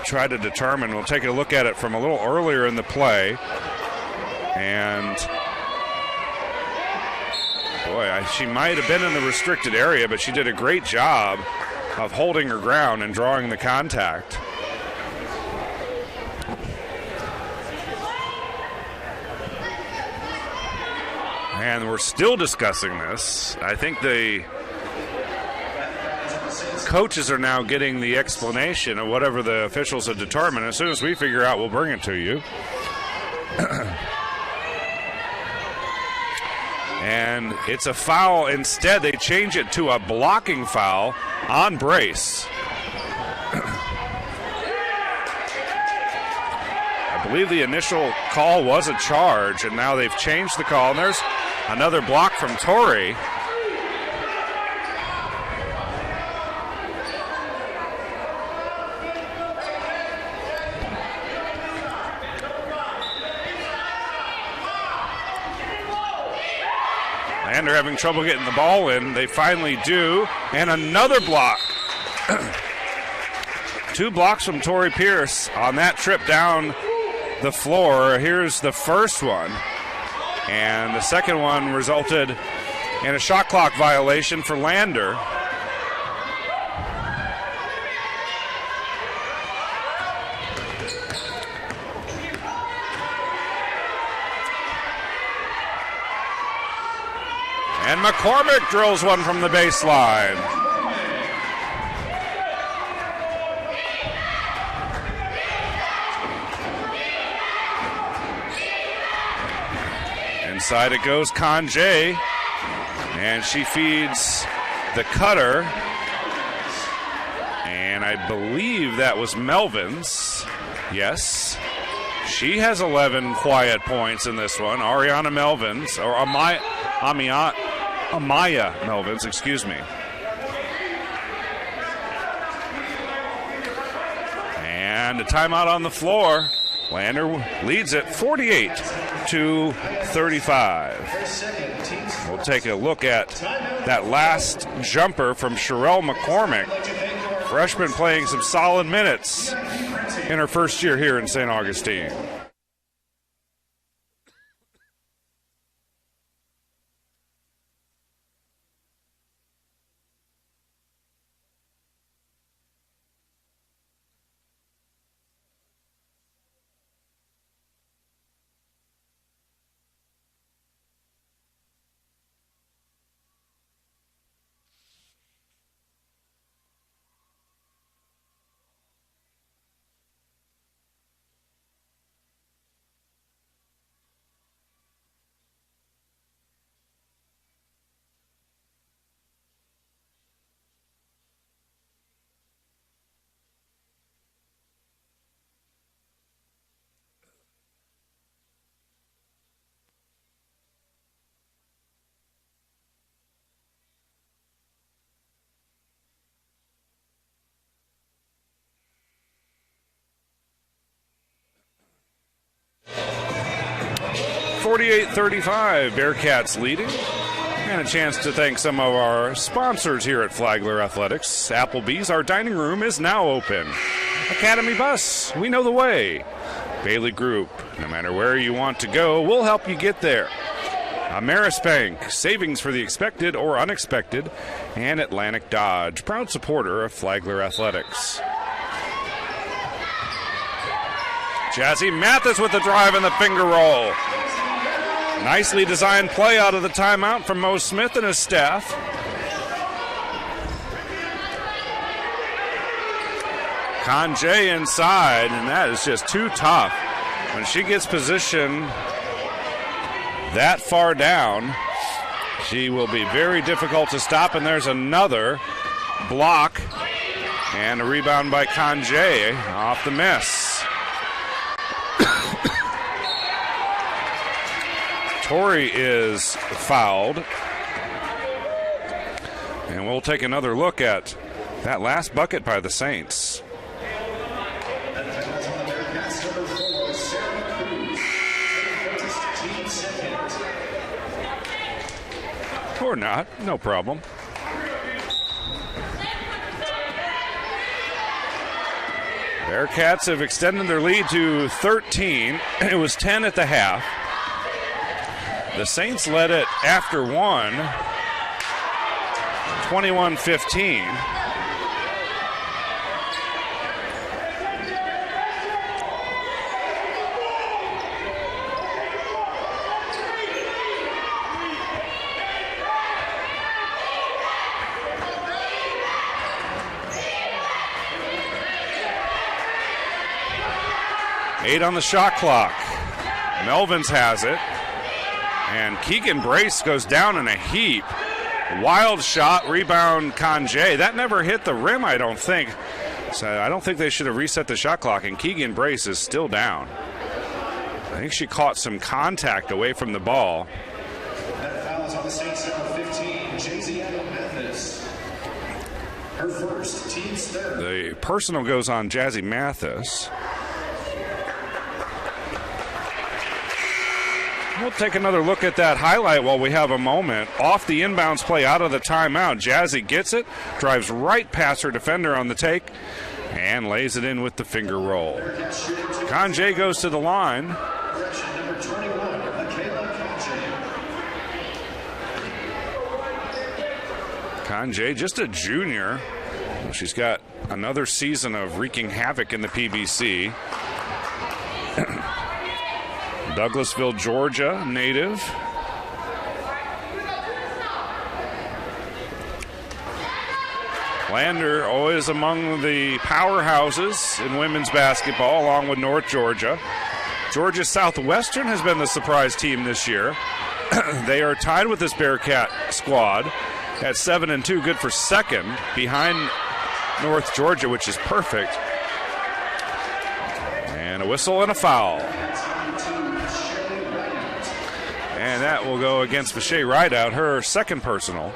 try to determine. We'll take a look at it from a little earlier in the play. And, boy, she might have been in the restricted area, but she did a great job of holding her ground and drawing the contact. And we're still discussing this. I think the coaches are now getting the explanation of whatever the officials have determined. As soon as we figure out, we'll bring it to you. And it's a foul. Instead, they change it to a blocking foul on Brace. I believe the initial call was a charge, and now they've changed the call. And there's another block from Torrey. And they're having trouble getting the ball in. They finally do. And another block. 2 blocks from Tori Pierce on that trip down the floor. Here's the first one. And the second one resulted in a shot clock violation for Lander. And McCormick drills one from the baseline. Inside it goes Conjay, and she feeds the cutter, and I believe that was Melvin's. Yes, she has 11 quiet points in this one. Ariana Melvin's, or Amaya Melvin's, excuse me. And a timeout on the floor. Lander leads it 48-35. We'll take a look at that last jumper from Sherelle McCormick. Freshman playing some solid minutes in her first year here in St. Augustine. .35, Bearcats leading. And a chance to thank some of our sponsors here at Flagler Athletics. Applebee's, our dining room is now open. Academy Bus, we know the way. Bailey Group, no matter where you want to go, we'll help you get there. Ameris Bank, savings for the expected or unexpected. And Atlantic Dodge, proud supporter of Flagler Athletics. Jazzy Mathis with the drive and the finger roll. Nicely designed play out of the timeout from Mo Smith and his staff. Conjay inside, and that is just too tough. When she gets positioned that far down, she will be very difficult to stop, and there's another block and a rebound by Conjay off the miss. Torrey is fouled. And we'll take another look at that last bucket by the Saints. Or not, no problem. Bearcats have extended their lead to 13. It was 10 at the half. The Saints led it after one, 21-15. Eight on the shot clock. Melvins has it. And Keegan Brace goes down in a heap. Wild shot, rebound Conjay. That never hit the rim, I don't think. So I don't think they should have reset the shot clock, and Keegan Brace is still down. I think she caught some contact away from the ball. That foul is on the Saints number 15, Jaycee Mathis. Her first, team's third. The personal goes on Jazzy Mathis. We'll take another look at that highlight while we have a moment. Off the inbounds play out of the timeout. Jazzy gets it, drives right past her defender on the take, and lays it in with the finger roll. Conjay goes to the line. Number 21, Conjay, just a junior. She's got another season of wreaking havoc in the PBC. Douglasville, Georgia native. Lander always among the powerhouses in women's basketball, along with North Georgia. Georgia Southwestern has been the surprise team this year. They are tied with this Bearcat squad at 7-2, good for second, behind North Georgia, which is perfect. And a whistle and a foul. And that will go against Vache Rideout, her second personal.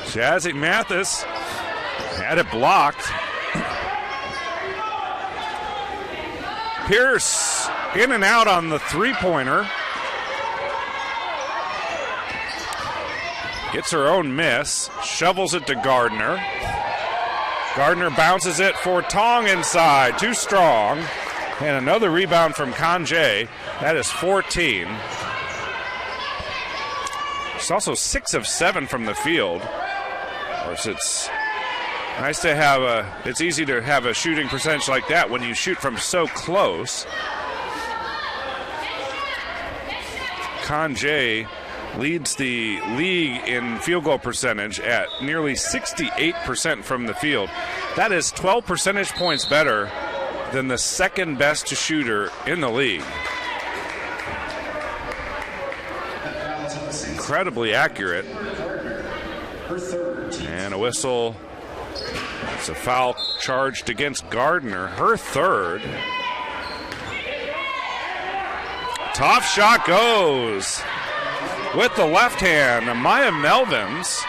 Jazzy Mathis had it blocked. Pierce in and out on the three-pointer. Gets her own miss, shovels it to Gardner. Gardner bounces it for Tong inside, too strong. And another rebound from Kanjay. That is 14. It's also 6 of 7 from the field. Of course, it's nice to have it's easy to have a shooting percentage like that when you shoot from so close. Kanjay leads the league in field goal percentage at nearly 68% from the field. That is 12 percentage points better than the second best shooter in the league. Incredibly accurate. And a whistle. It's a foul charged against Gardner, her third. Top shot goes with the left hand. Maya Melvins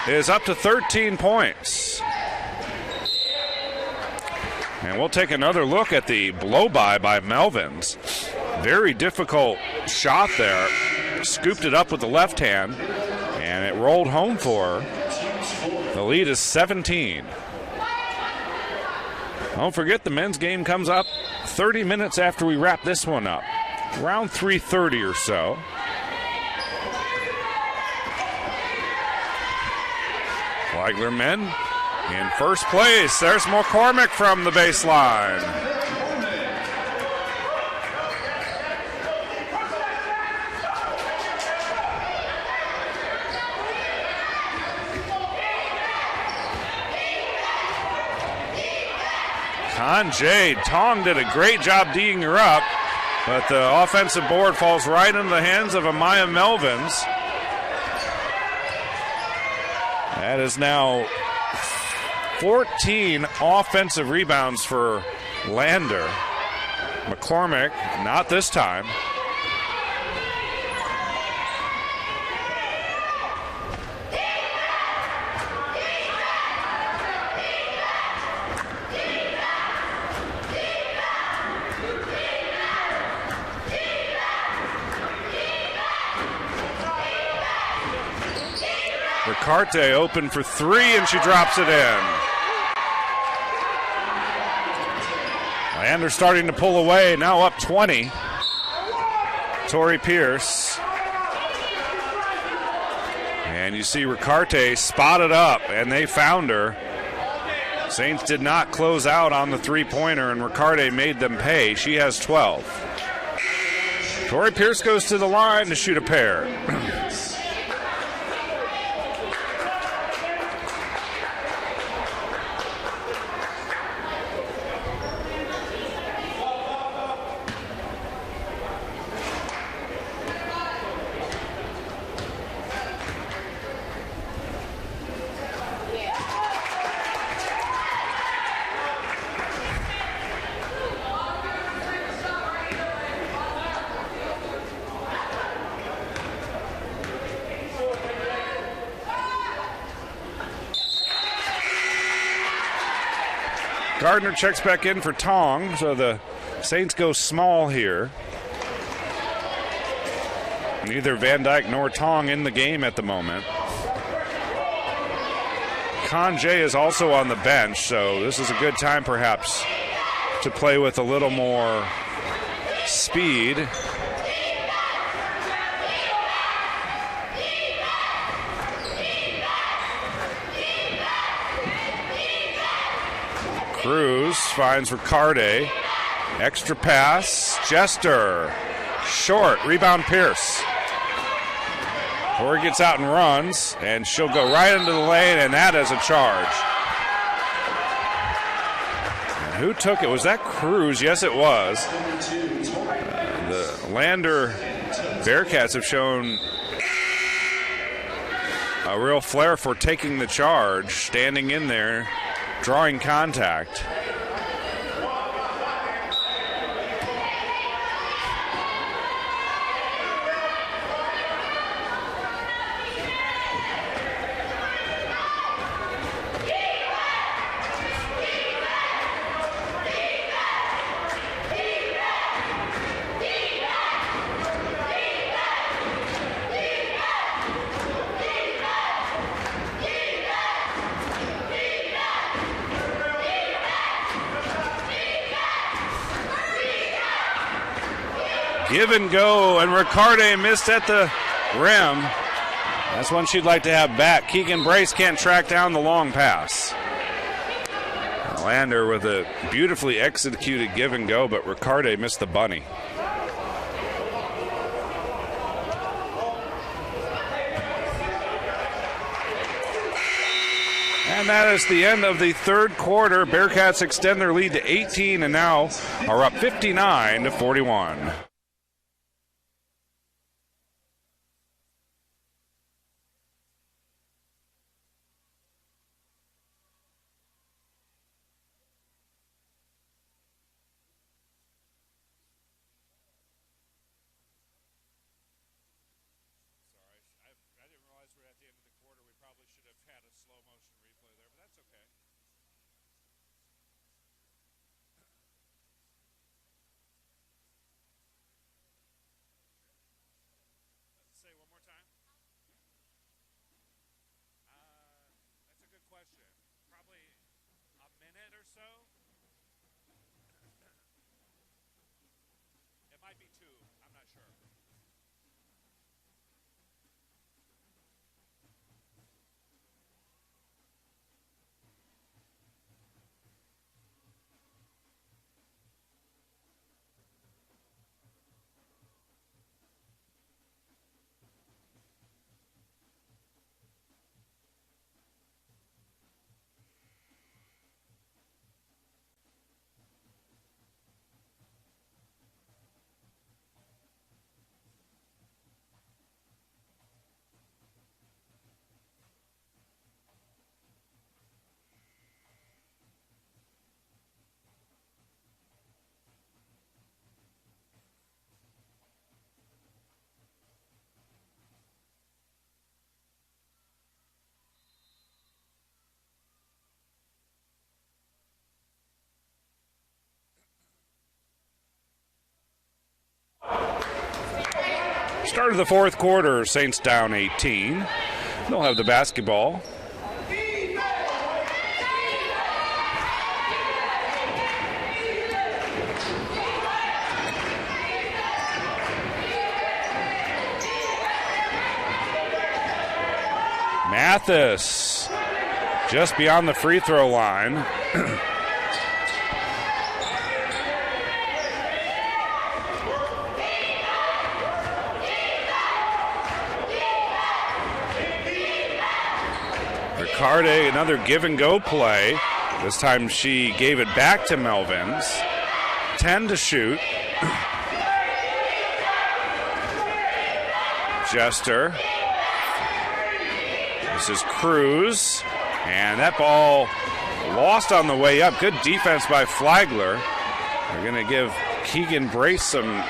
is up to 13 points. And we'll take another look at the blow-by Melvins. Very difficult shot there. Scooped it up with the left hand, and it rolled home for her. The lead is 17. Don't forget the men's game comes up 30 minutes after we wrap this one up. Around 3:30 or so. Flagler men in first place. There's McCormick from the baseline. Kanjay Tong did a great job D'ing her up, but the offensive board falls right into the hands of Amaya Melvins. That is now 14 offensive rebounds for Lander. McCormick, not this time. Ricarte open for three, and she drops it in. Lander starting to pull away, now up 20. Tori Pierce. And you see Ricarte spotted up, and they found her. Saints did not close out on the three-pointer, and Ricarte made them pay. She has 12. Tori Pierce goes to the line to shoot a pair. Gardner checks back in for Tong, so the Saints go small here. Neither Van Dyke nor Tong in the game at the moment. Kanjay is also on the bench, so this is a good time perhaps to play with a little more speed. Cruz finds Ricarte. Extra pass. Jester. Short. Rebound Pierce. Tori gets out and runs, and she'll go right into the lane, and that is a charge. And who took it? Was that Cruz? Yes, it was. The Lander Bearcats have shown a real flair for taking the charge, standing in there, drawing contact. Give and go, and Riccardi missed at the rim. That's one she'd like to have back. Keegan Brace can't track down the long pass. Lander with a beautifully executed give and go, but Riccardi missed the bunny. And that is the end of the third quarter. Bearcats extend their lead to 18 and now are up 59-41. Start of the fourth quarter, Saints down 18. They'll have the basketball. Mathis just beyond the free throw line. Riccardi, another give and go play. This time she gave it back to Melvins. 10 to shoot. Jester. This is Cruz. And that ball lost on the way up. Good defense by Flagler. They're going to give Keegan Brace some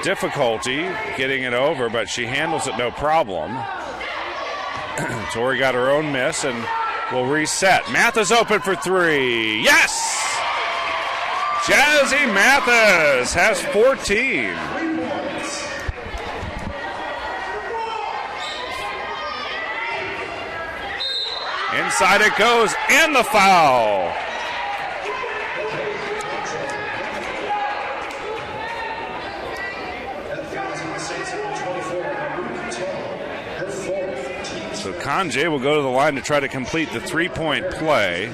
difficulty getting it over, but she handles it no problem. Tori got her own miss and will reset. Mathis open for three. Yes! Jazzy Mathis has 14. Inside it goes, and the foul. So Kanjay will go to the line to try to complete the three-point play.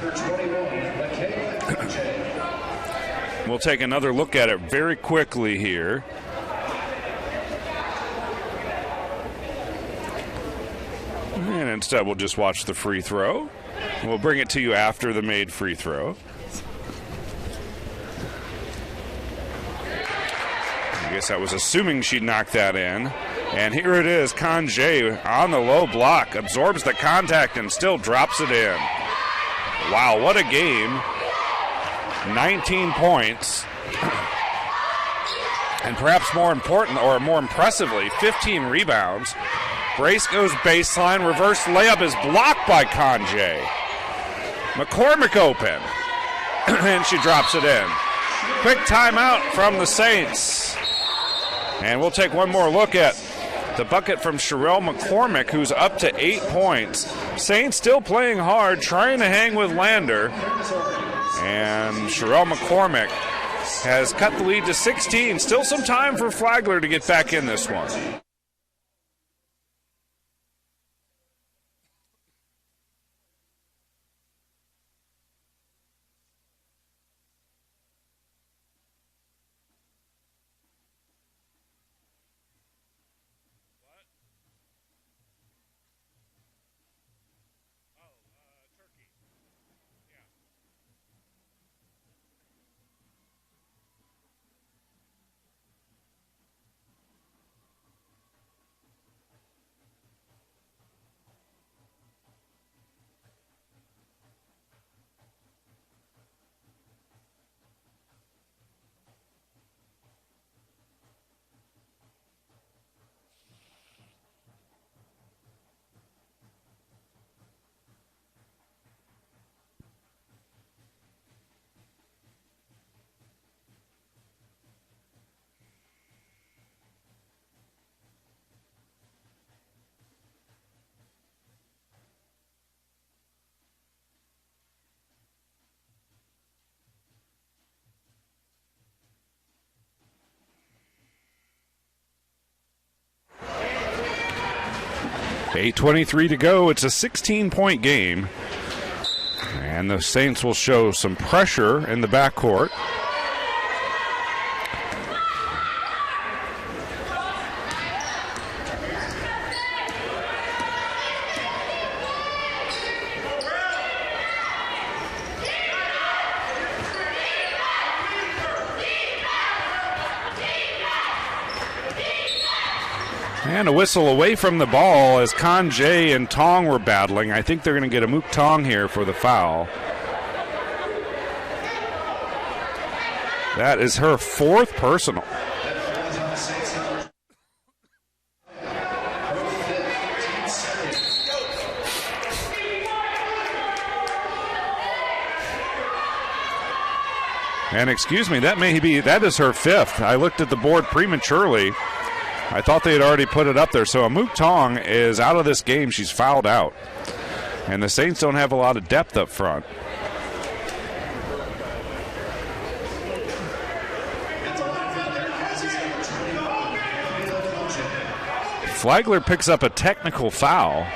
We'll take another look at it very quickly here. And instead we'll just watch the free throw. We'll bring it to you after the made free throw. I guess I was assuming she'd knock that in. And here it is, Kanjay on the low block, absorbs the contact and still drops it in. Wow, what a game. 19 points. And perhaps more important, or more impressively, 15 rebounds. Brace goes baseline, reverse layup is blocked by Kanjay. McCormick open, and she drops it in. Quick timeout from the Saints. And we'll take one more look at the bucket from Sherelle McCormick, who's up to 8 points. Saints still playing hard, trying to hang with Lander. And Sherelle McCormick has cut the lead to 16. Still some time for Flagler to get back in this one. .8:23 to go. It's a 16-point game. And the Saints will show some pressure in the backcourt. And a whistle away from the ball as Conjay and Tong were battling. I think they're going to get a Mook Tong here for the foul. That is her fourth personal. And excuse me, that is her fifth. I looked at the board prematurely. I thought they had already put it up there. So a Mook Tong is out of this game. She's fouled out. And the Saints don't have a lot of depth up front. Flagler picks up a technical foul.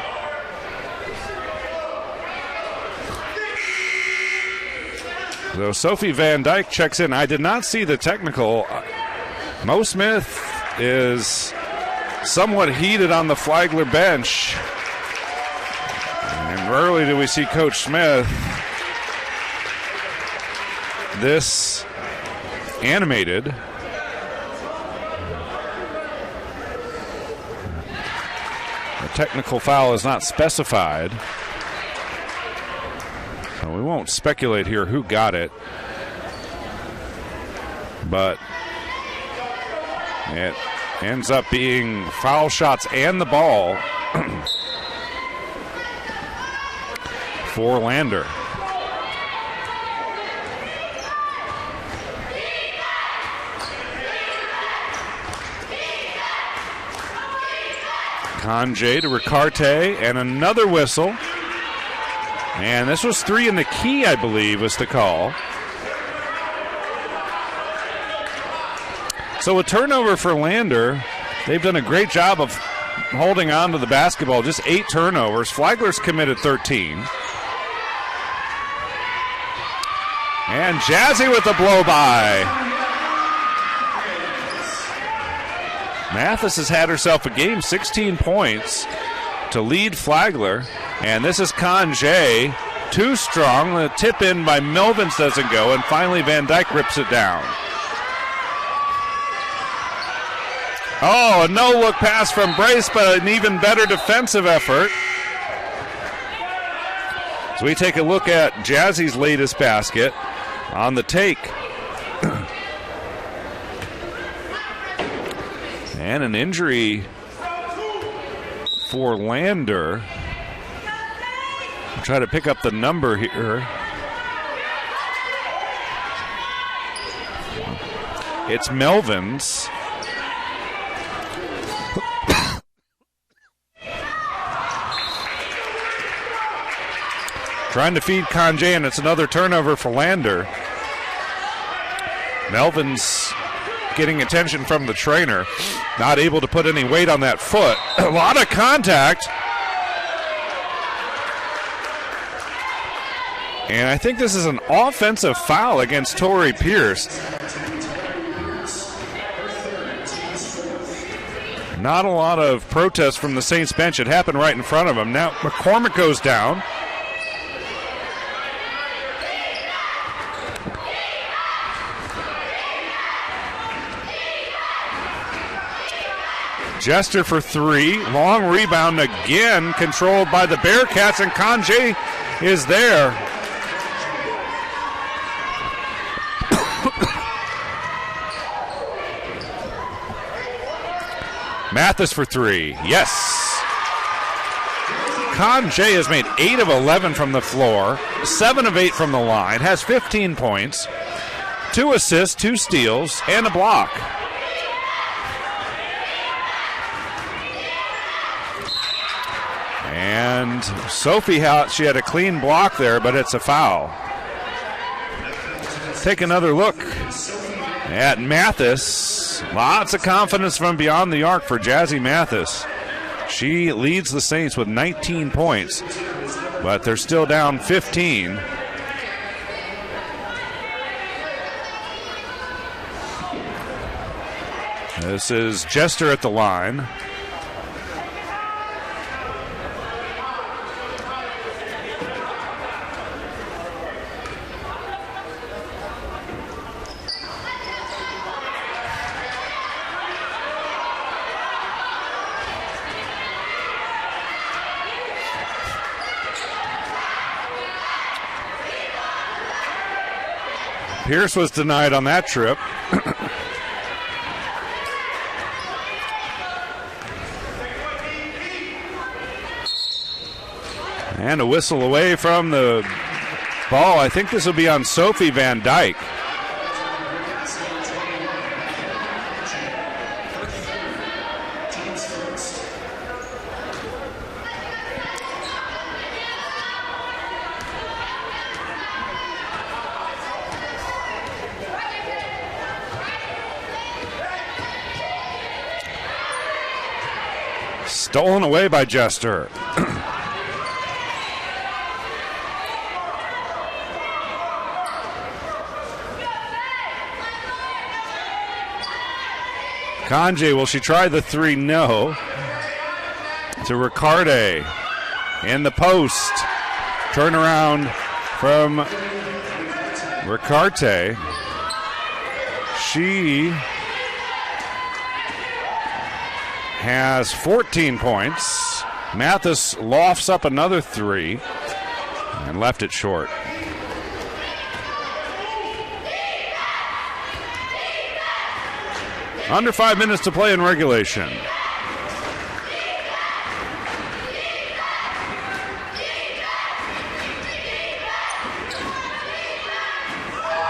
So Sophie Van Dyke checks in. I did not see the technical. Mo Smith is somewhat heated on the Flagler bench. And rarely do we see Coach Smith this animated. A technical foul is not specified. So we won't speculate here who got it. But it ends up being foul shots and the ball for Lander. Conjay to Ricarte and another whistle. And this was 3 in the key, I believe, was the call. So a turnover for Lander. They've done a great job of holding on to the basketball. Just 8 turnovers. Flagler's committed 13. And Jazzy with the blow-by. Mathis has had herself a game, 16 points to lead Flagler. And this is Conjay. Too strong. The tip in by Melvins doesn't go. And finally Van Dyke rips it down. Oh, a no-look pass from Brace, but an even better defensive effort. So we take a look at Jazzy's latest basket on the take. And an injury for Lander. I'll try to pick up the number here. It's Melvins. Trying to feed Conjay, and it's another turnover for Lander. Melvin's getting attention from the trainer. Not able to put any weight on that foot. A lot of contact. And I think this is an offensive foul against Tori Pierce. Not a lot of protest from the Saints bench. It happened right in front of him. Now McCormick goes down. Jester for three. Long rebound again, controlled by the Bearcats, and Kanji is there. Mathis for three. Yes. Kanji has made 8 of 11 from the floor, 7 of 8 from the line, has 15 points, 2 assists, 2 steals, and a block. And Sophie, she had a clean block there, but it's a foul. Take another look at Mathis. Lots of confidence from beyond the arc for Jazzy Mathis. She leads the Saints with 19 points, but they're still down 15. This is Jester at the line. Pierce was denied on that trip. And a whistle away from the ball. I think this will be on Sophie Van Dyke. Stolen away by Jester. Kanji, will she try the three? No. To Riccarde in the post. Turnaround from Riccarde. She has 14 points. Mathis lofts up another three and left it short. Under 5 minutes to play in regulation.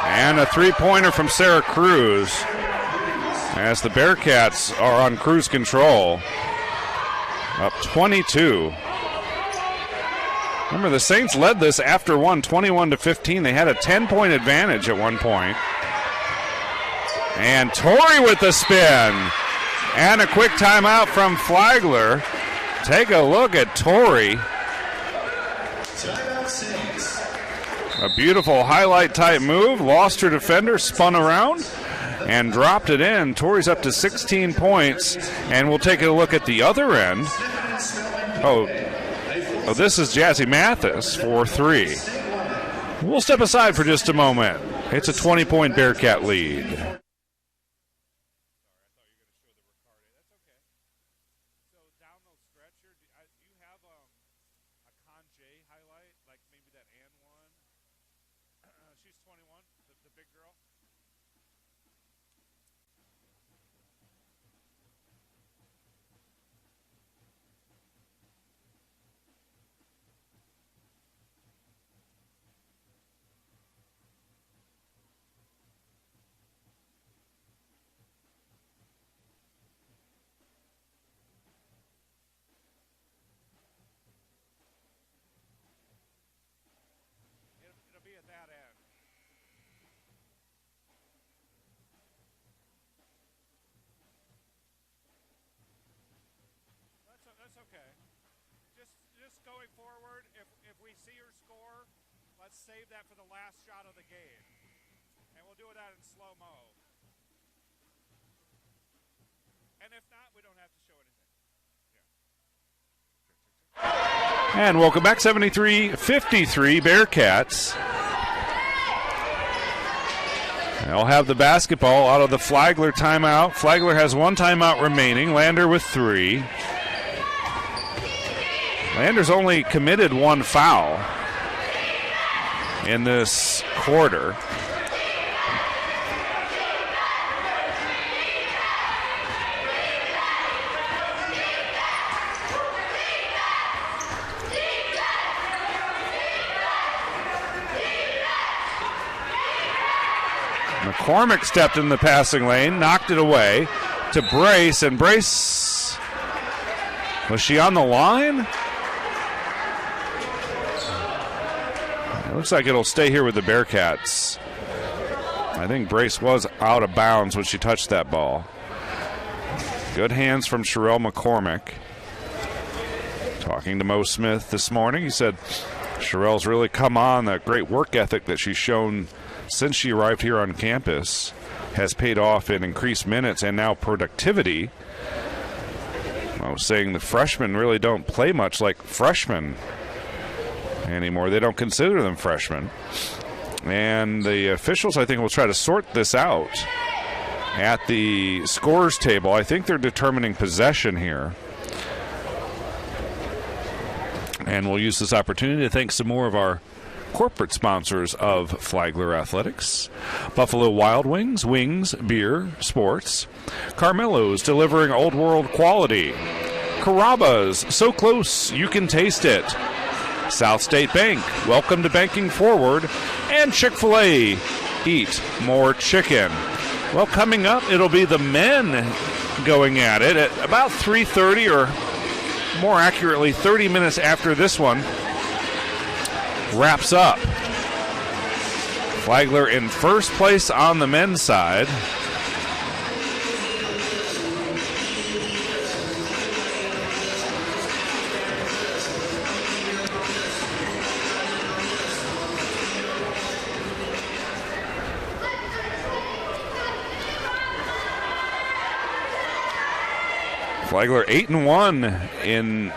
And a three-pointer from Sarah Cruz as the Bearcats are on cruise control. Up 22. Remember, the Saints led this after one, 21-15. They had a 10-point advantage at one point. And Torrey with the spin. And a quick timeout from Flagler. Take a look at Torrey. A beautiful highlight-type move. Lost her defender, spun around, and dropped it in. Torrey's up to 16 points. And we'll take a look at the other end. Oh, this is Jazzy Mathis for three. We'll step aside for just a moment. It's a 20-point Bearcat lead. see your score, let's save that for the last shot of the game. And we'll do that in slow-mo. And if not, we don't have to show anything. And welcome back, 73-53 Bearcats. They'll have the basketball out of the Flagler timeout. Flagler has one timeout remaining. Lander with 3. Lander's only committed one foul in this quarter. McCormick stepped in the passing lane, knocked it away to Brace, and Brace, was she on the line? It looks like it'll stay here with the Bearcats. I think Brace was out of bounds when she touched that ball. Good hands from Sherelle McCormick. Talking to Mo Smith this morning, he said Sherelle's really come on. That great work ethic that she's shown since she arrived here on campus has paid off in increased minutes and now productivity. I was saying the freshmen really don't play much like freshmen anymore. They don't consider them freshmen. And the officials, I think, will try to sort this out at the scores table. I think they're determining possession here. And we'll use this opportunity to thank some more of our corporate sponsors of Flagler Athletics. Buffalo Wild Wings, wings, beer, sports. Carmelo's, delivering old world quality. Carrabba's, so close you can taste it. South State Bank, welcome to banking forward. And Chick-fil-A, eat more chicken. Well, coming up, it'll be the men going at it at about 3:30, or more accurately, 30 minutes after this one wraps up. Flagler in first place on the men's side. Flagler 8-1 in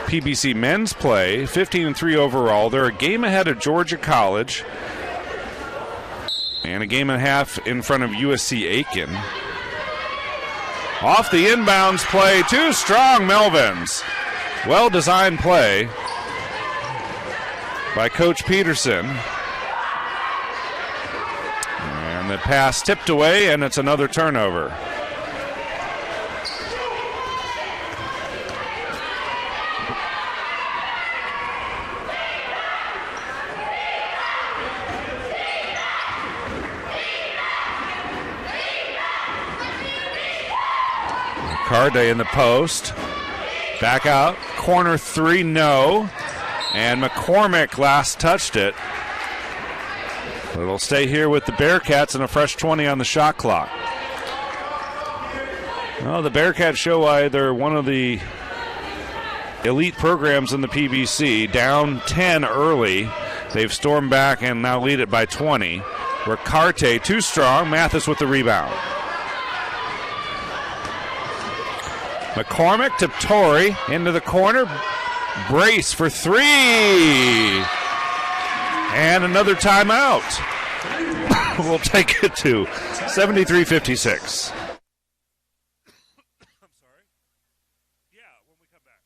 PBC men's play, 15-3 overall. They're a game ahead of Georgia College and a game and a half in front of USC Aiken. Off the inbounds play, too strong Melvins. Well-designed play by Coach Peterson. And the pass tipped away, and it's another turnover. Carday in the post. Back out. Corner 3, no. And McCormick last touched it. It'll stay here with the Bearcats and a fresh 20 on the shot clock. Well, the Bearcats show why they're one of the elite programs in the PBC. Down 10 early. They've stormed back and now lead it by 20. Ricarte too strong. Mathis with the rebound. McCormick to Torrey into the corner. Brace for 3. And another timeout. We'll take it to 73-56. I'm sorry. Yeah, when we come back.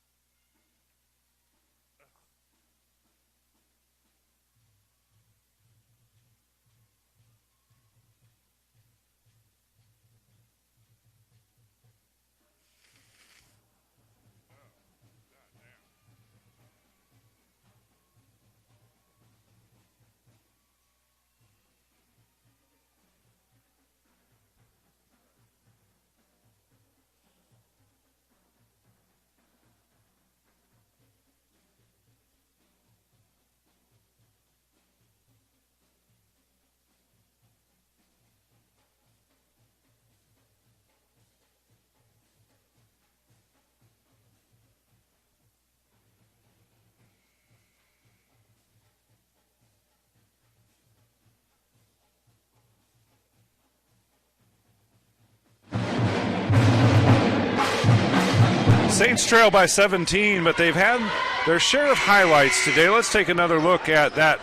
Saints trail by 17, but they've had their share of highlights today. Let's take another look at that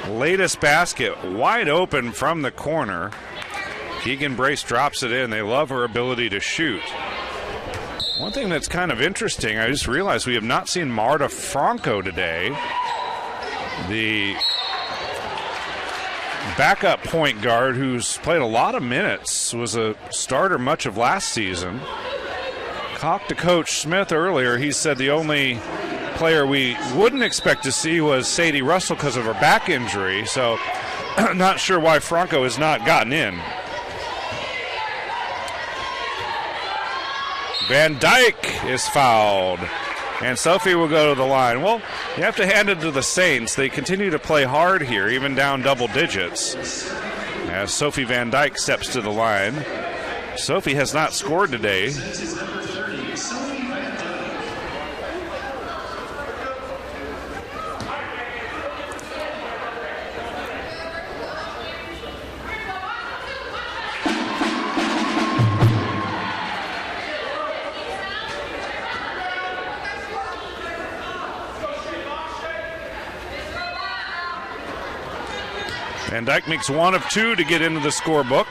latest basket, wide open from the corner. Keegan Brace drops it in. They love her ability to shoot. One thing that's kind of interesting, I just realized we have not seen Marta Franco today. The backup point guard who's played a lot of minutes, was a starter much of last season. Talked to Coach Smith earlier. He said the only player we wouldn't expect to see was Sadie Russell because of her back injury, so not sure why Franco has not gotten in. Van Dyke is fouled, and Sophie will go to the line. Well, you have to hand it to the Saints. They continue to play hard here, even down double digits, as Sophie Van Dyke steps to the line. Sophie has not scored today. Van Dyke makes one of two to get into the scorebook.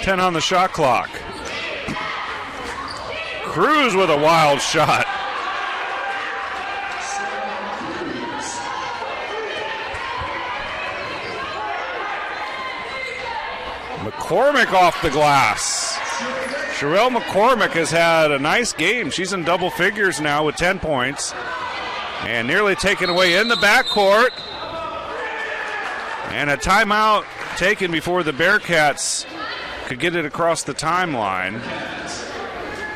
Ten on the shot clock. Cruz with a wild shot. McCormick off the glass. Sherelle McCormick has had a nice game. She's in double figures now with 10 points. And nearly taken away in the backcourt. And a timeout taken before the Bearcats could get it across the timeline.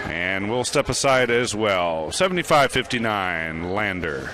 And we'll step aside as well. 75-59, Lander.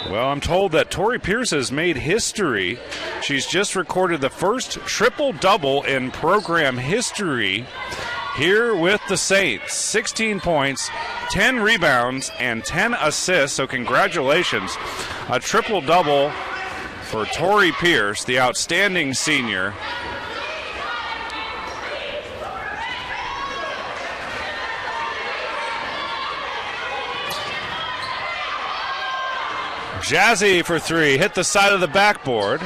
Well, I'm told that Tori Pierce has made history. She's just recorded the first triple-double in program history here with the Saints. 16 points, 10 rebounds, and 10 assists, so congratulations. A triple-double for Tori Pierce, the outstanding senior. Jazzy for three, hit the side of the backboard.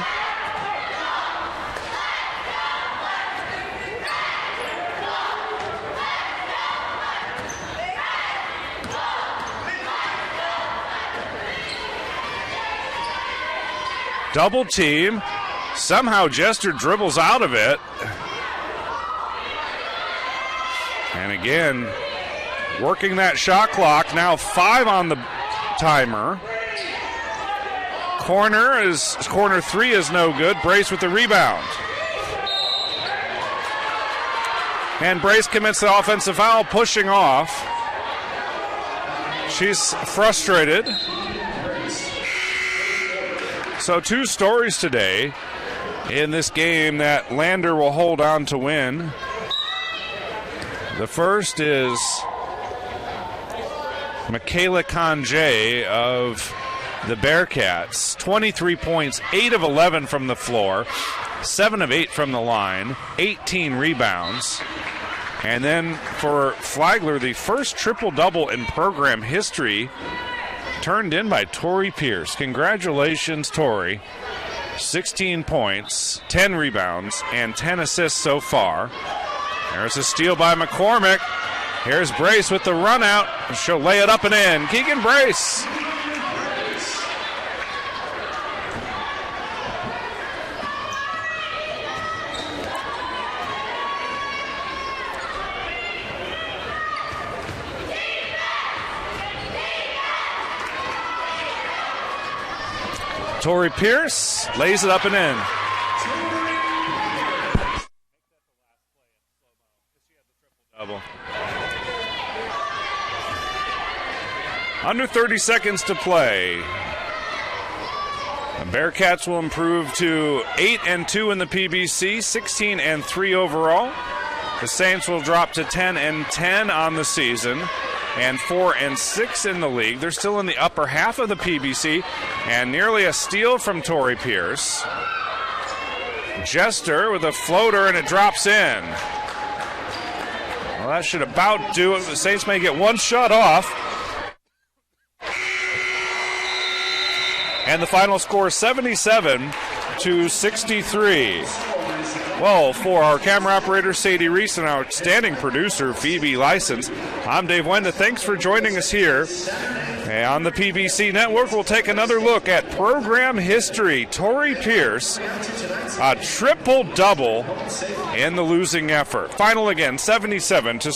Double team. Somehow Jester dribbles out of it. And again, working that shot clock. Now 5 on the timer. Corner three is no good. Brace with the rebound. And Brace commits the offensive foul, pushing off. She's frustrated. So 2 stories today in this game that Lander will hold on to win. The first is Michaela Conjay of the Bearcats. 23 points, 8 of 11 from the floor, 7 of 8 from the line, 18 rebounds. And then for Flagler, the first triple-double in program history, turned in by Tori Pierce. Congratulations, Tori. 16 points, 10 rebounds, and 10 assists so far. There's a steal by McCormick. Here's Brace with the run out. She'll lay it up and in. Keegan Brace. Tori Pierce lays it up and in. Double. Under 30 seconds to play. The Bearcats will improve to 8-2 in the PBC, 16-3 overall. The Saints will drop to 10-10 on the season, and 4-6 in the league. They're still in the upper half of the PBC, and nearly a steal from Tori Pierce. Jester with a floater, and it drops in. Well, that should about do it. The Saints may get one shot off. And the final score, 77-63. Well, for our camera operator, Sadie Reese, and our outstanding producer, Phoebe License, I'm Dave Wenda. Thanks for joining us here. And on the PBC Network, we'll take another look at program history. Tori Pierce, a triple-double in the losing effort. Final again, 77-63.